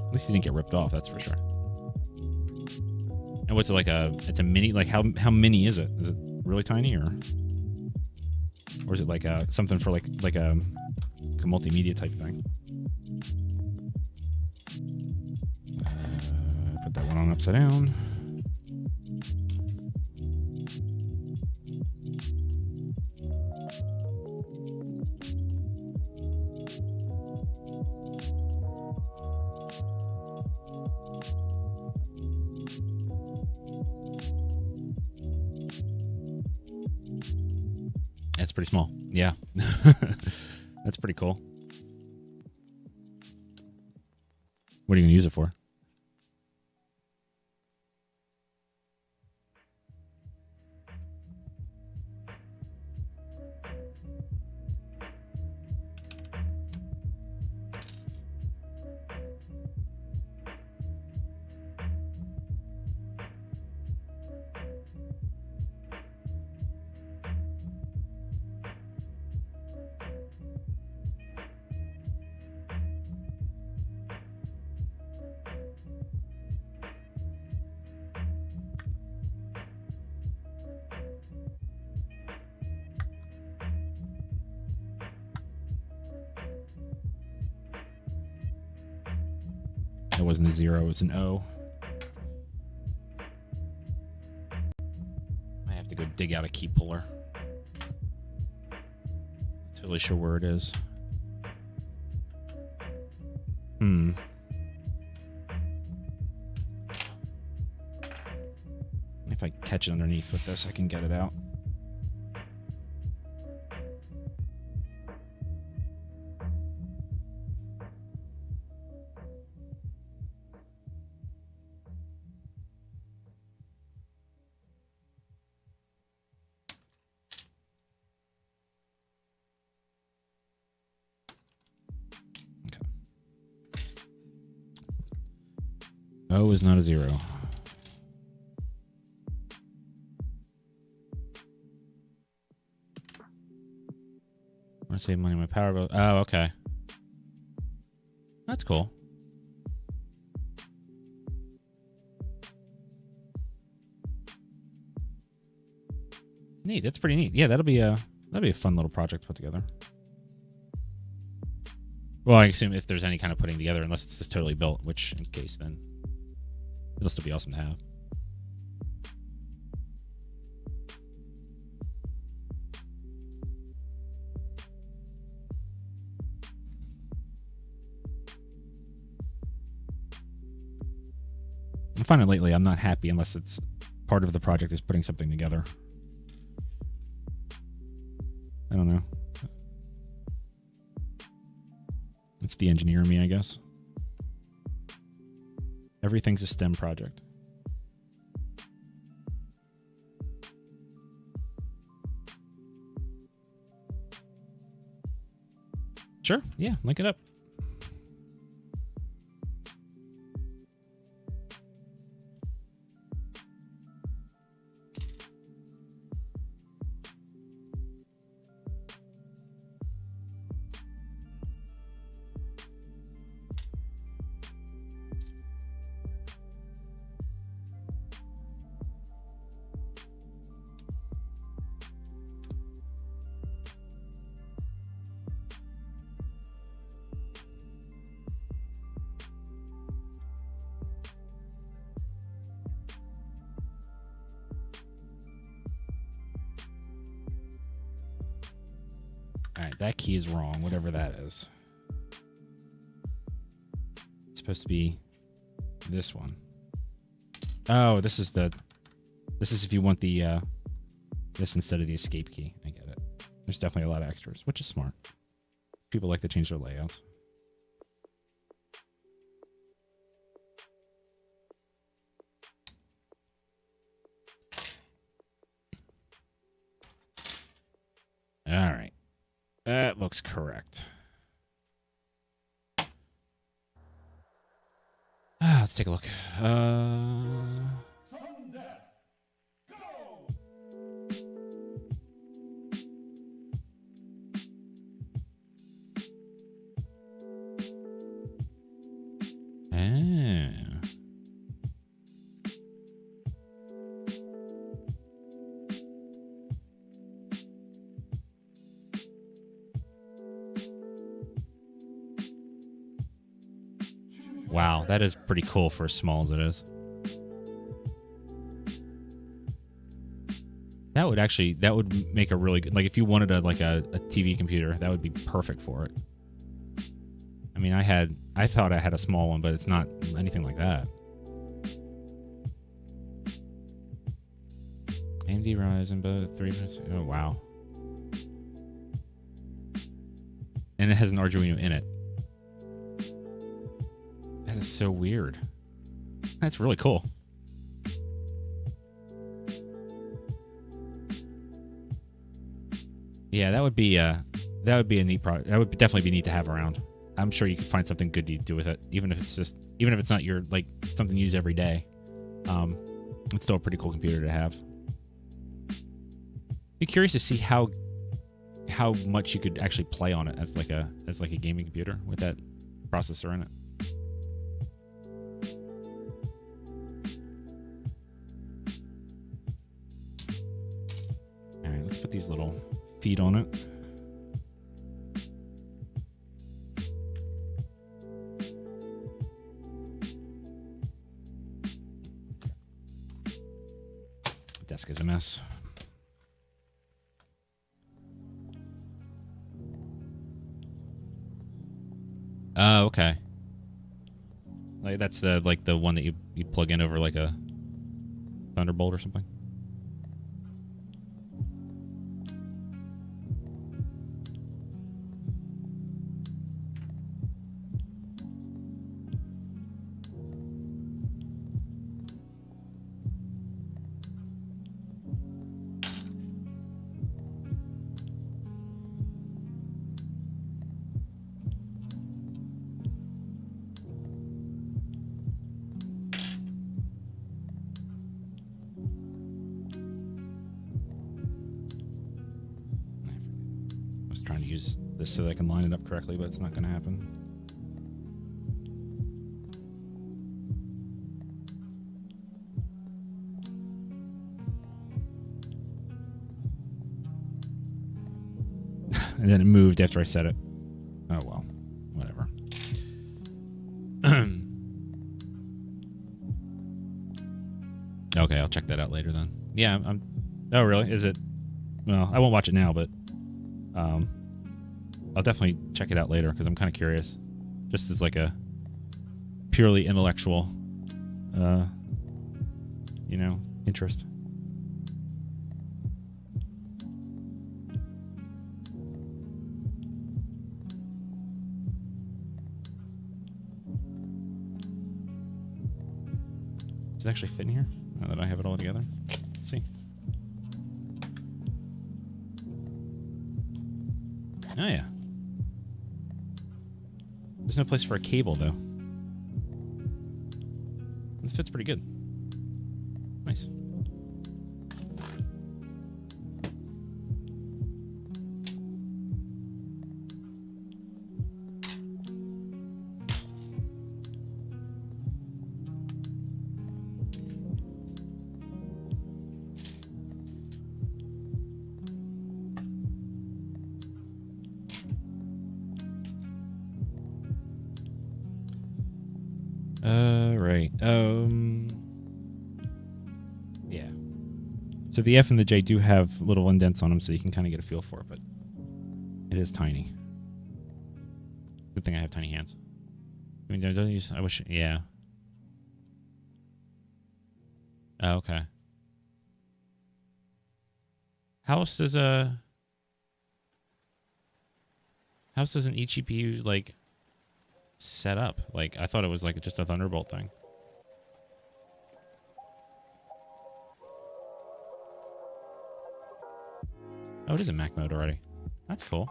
At least you didn't get ripped off, that's for sure. And what's it like it's a mini, like how mini is it? Is it really tiny or is it like something for like a multimedia type thing? Put that one on upside down. That's pretty small. Yeah. That's pretty cool. What are you going to use it for? It wasn't a 0, it was an O. I have to go dig out a key puller. Not totally sure where it is. If I catch it underneath with this, I can get it out. O is not a 0. I want to save money on my power bill. Oh, okay. That's cool. Neat. That's pretty neat. Yeah, that'll be a fun little project to put together. Well, I assume if there's any kind of putting together, unless it's just totally built, which in case then it'll still be awesome to have. I'm finding lately I'm not happy unless it's part of the project is putting something together. I don't know. It's the engineer in me, I guess. Everything's a STEM project. Sure, yeah, link it up. Alright, that key is wrong, whatever that is. It's supposed to be this one. Oh, this is if you want the this instead of the escape key. I get it. There's definitely a lot of extras, which is smart. People like to change their layouts. All right. That looks correct. Let's take a look. Wow, that is pretty cool for as small as it is. That would make a really good, like if you wanted a TV computer, that would be perfect for it. I mean, I thought I had a small one, but it's not anything like that. AMD Ryzen, but 3%. Oh, wow. And it has an Arduino in it. That is so weird. That's really cool. Yeah, that would be a neat product. That would definitely be neat to have around. I'm sure you could find something good to do with it, even if it's not your something you use every day. It's still a pretty cool computer to have. Be curious to see how much you could actually play on it as like a gaming computer with that processor in it. All right, let's put these little feet on it. Desk is a mess. Oh, okay. Like that's the one that you plug in over like a Thunderbolt or something. Trying to use this so that I can line it up correctly, but it's not going to happen. And then it moved after I set it. Oh well, whatever. Okay, I'll check that out later then. Yeah, I'm. Oh really? Is it? Well, I won't watch it now, but I'll definitely check it out later because I'm kind of curious. Just as like a purely intellectual, interest. Does it actually fit in here now that I have it all together? Let's see. Oh, yeah. There's no place for a cable, though. This fits pretty good. Nice. Right. Yeah. So the F and the J do have little indents on them, so you can kind of get a feel for it, but it is tiny. Good thing I have tiny hands. I mean, don't use. I wish. Yeah. Oh, okay. How else does an eGPU like set up? Like I thought it was like just a Thunderbolt thing. Oh, it is in Mac mode already. That's cool.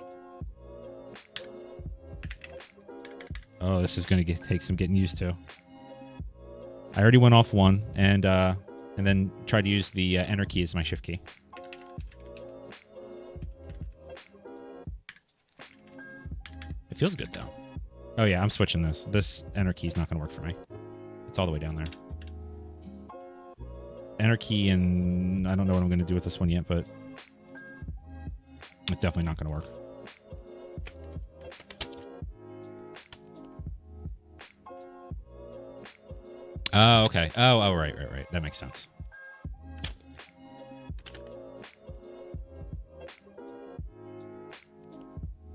Oh, this is gonna take some getting used to. I already went off one and then tried to use the enter key as my shift key. It feels good though. Oh yeah, I'm switching this. This enter key is not gonna work for me. It's all the way down there. Enter key, and I don't know what I'm gonna do with this one yet, but it's definitely not gonna work. Oh, okay. Oh, right. That makes sense.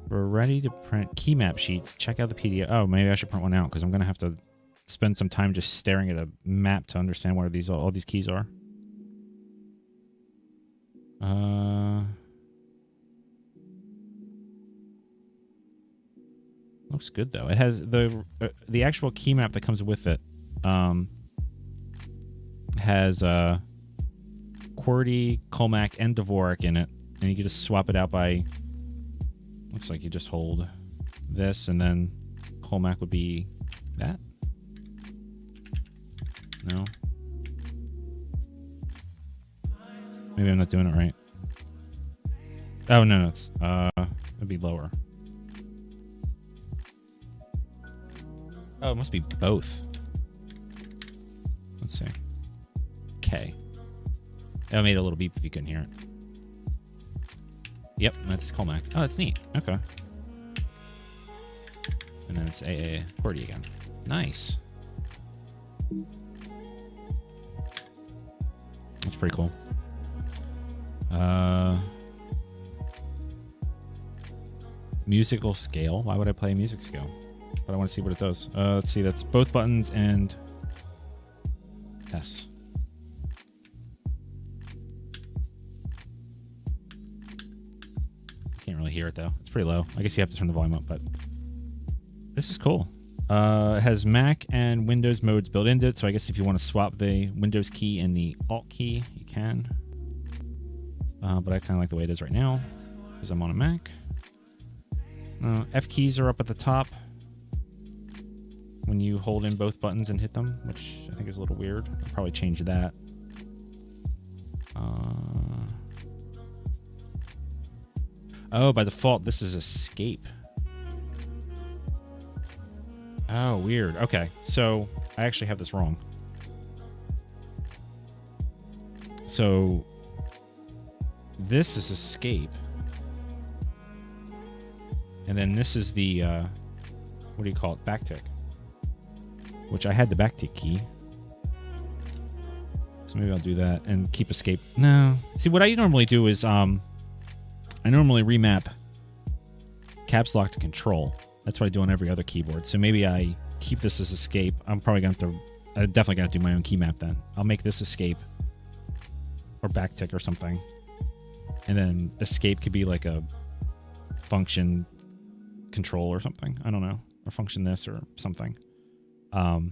We're ready to print key map sheets. Check out the PDF. Oh, maybe I should print one out because I'm going to have to spend some time just staring at a map to understand what all these keys are. Looks good though. It has the actual key map that comes with it. Has QWERTY, Colmac, and Dvorak in it, and you can just swap it out by. Looks like you just hold this, and then Colmac would be that. No. Maybe I'm not doing it right. Oh no, it's it'd be lower. Oh, it must be both. Let's see. K. That made a little beep if you couldn't hear it. Yep, that's Colmac. Oh, that's neat. Okay. And then it's AA QWERTY again. Nice. That's pretty cool. Musical scale. Why would I play a music scale? But I want to see what it does. Let's see. That's both buttons and S. Can't really hear it though. It's pretty low. I guess you have to turn the volume up, but this is cool. It has Mac and Windows modes built into it, so I guess if you want to swap the Windows key and the Alt key, you can. But I kind of like the way it is right now because I'm on a Mac. F keys are up at the top when you hold in both buttons and hit them, which I think is a little weird. I'll probably change that. Oh, by default, this is escape. Oh, weird. Okay, so I actually have this wrong. So this is escape. And then this is the, what do you call it? Backtick. Which I had the backtick key. So maybe I'll do that and keep escape. No. See, what I normally do is, I normally remap caps lock to control. That's what I do on every other keyboard. So maybe I keep this as escape. I'm probably going to have to, I'm definitely going to do my own key map then. I'll make this escape or backtick or something. And then escape could be like a function control or something. I don't know. Or function this or something. I'll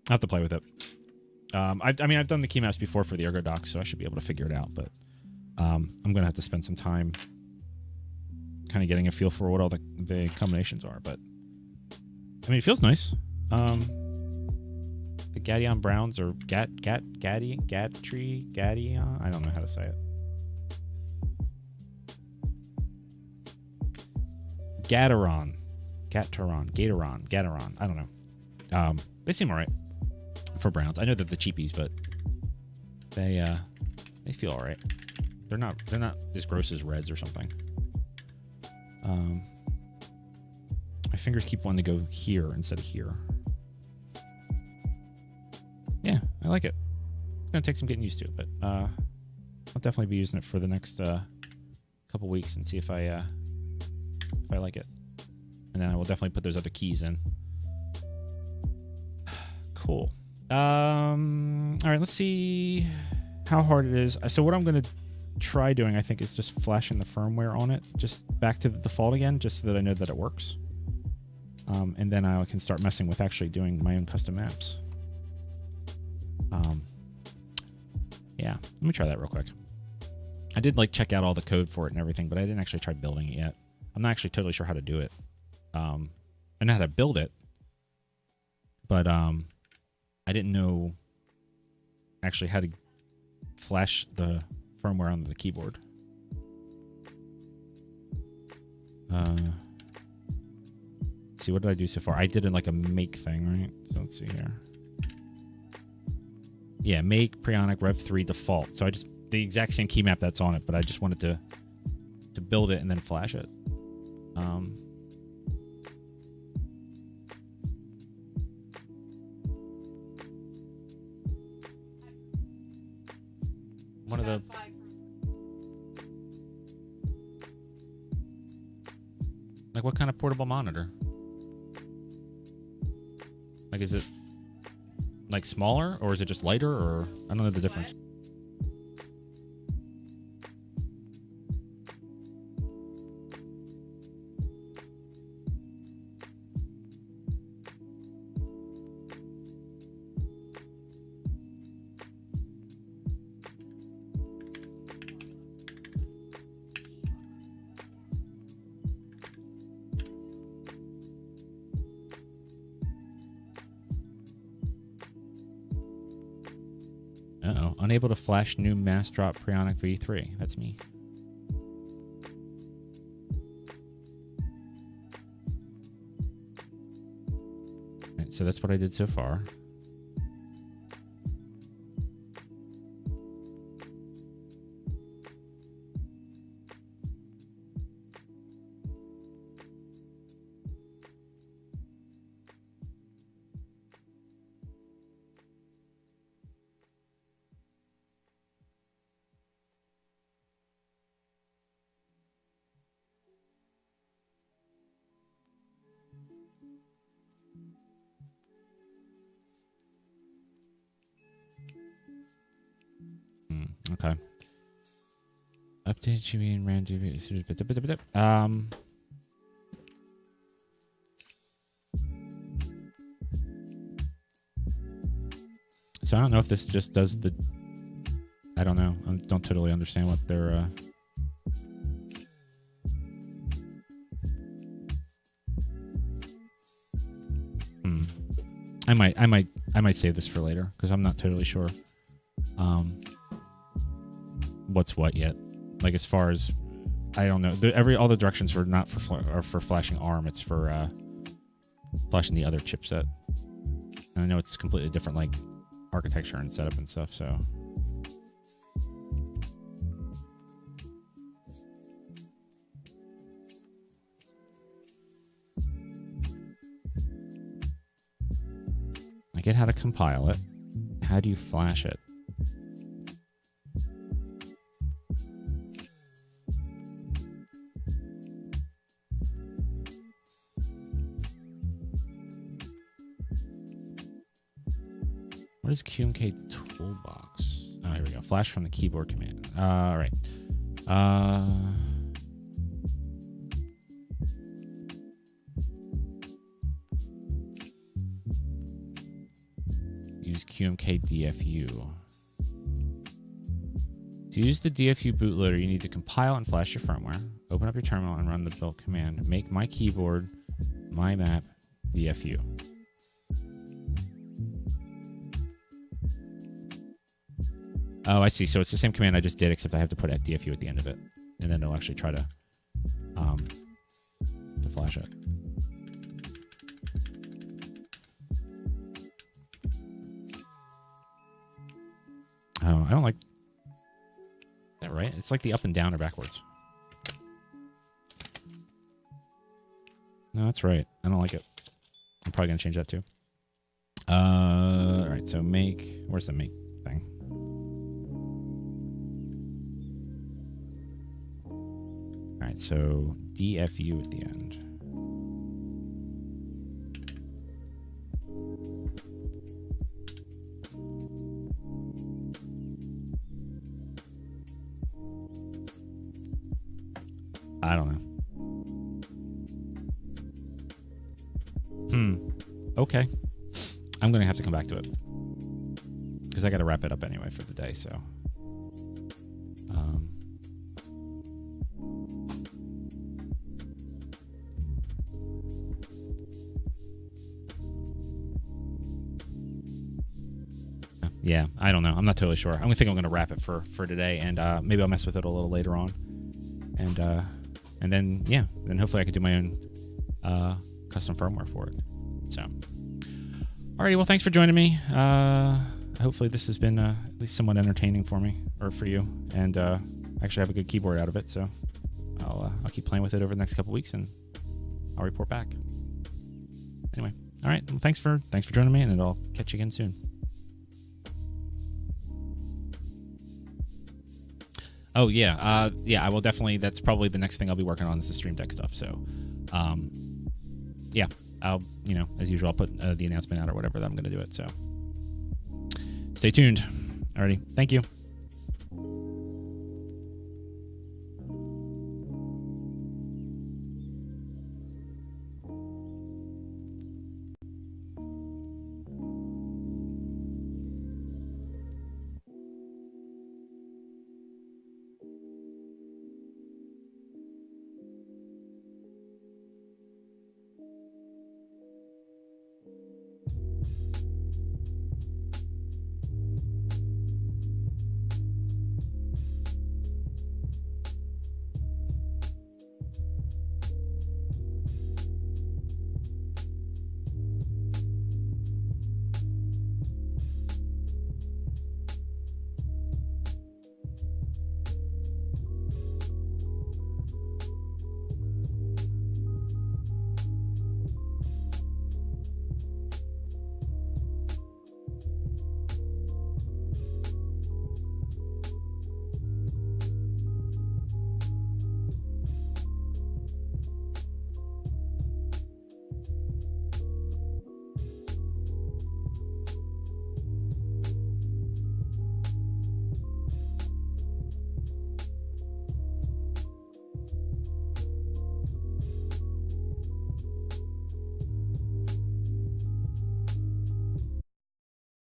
have to play with it. I mean, I've done the key maps before for the Ergo doc, so I should be able to figure it out. But I'm going to have to spend some time kind of getting a feel for what all the combinations are. But I mean, it feels nice. The Gadion Browns or Gadion, I don't know how to say it. Gatoron. I don't know. They seem alright for Browns. I know they're the cheapies, but they feel alright. They're not as gross as Reds or something. My fingers keep wanting to go here instead of here. Yeah, I like it. It's gonna take some getting used to, but I'll definitely be using it for the next couple weeks and see if I like it. And then I will definitely put those other keys in. Cool. All right, let's see how hard it is. So what I'm going to try doing, I think, is just flashing the firmware on it, just back to the default again, just so that I know that it works. And then I can start messing with actually doing my own custom maps. Yeah, let me try that real quick. I did like check out all the code for it and everything, but I didn't actually try building it yet. I'm not actually totally sure how to do it. I know how to build it, but I didn't know actually how to flash the firmware onto the keyboard. Let's see, what did I do so far? I did it like a make thing, right? So let's see here. Yeah, make Preonic Rev 3 default. So I just the exact same key map that's on it, but I just wanted to build it and then flash it. One of the like, what kind of portable monitor? Like, is it like smaller, or is it just lighter, or I don't know the difference. Uh-oh. Unable to flash new mass drop Preonic V3. That's me. Right, so that's what I did so far. Okay. Update you mean random. So I don't know if this just does the. I don't know. I don't totally understand what they're. I might save this for later because I'm not totally sure. What's what yet? Like, as far as I don't know. All the directions are not for flashing ARM. It's for flashing the other chipset. And I know it's completely different, like architecture and setup and stuff. So. I get how to compile it. How do you flash it? What is QMK toolbox? Oh, here we go. Flash from the keyboard command. All right. Use QMK DFU. To use the DFU bootloader, you need to compile and flash your firmware. Open up your terminal and run the build command. Make my keyboard, my map, DFU. Oh, I see. So it's the same command I just did, except I have to put DFU at the end of it, and then it'll actually try to flash it. Oh, I don't like that. Right? It's like the up and down are backwards. No, that's right. I don't like it. I'm probably gonna change that too. All right. So make. Where's the make thing? All right, so DFU at the end. I don't know. Okay. I'm going to have to come back to it. Because I got to wrap it up anyway for the day, so. Yeah, I don't know. I'm not totally sure. I'm going to wrap it for today, and maybe I'll mess with it a little later on. And then, yeah, then hopefully I could do my own custom firmware for it. So, alrighty, well, thanks for joining me. Hopefully this has been at least somewhat entertaining for me, or for you, and actually have a good keyboard out of it, so I'll keep playing with it over the next couple weeks, and I'll report back. Anyway, alright, well, thanks for joining me, and I'll catch you again soon. Oh, yeah. I will definitely. That's probably the next thing I'll be working on is the Stream Deck stuff. So, yeah, I'll, as usual, I'll put the announcement out or whatever that I'm going to do it. So, stay tuned. Alrighty. Thank you.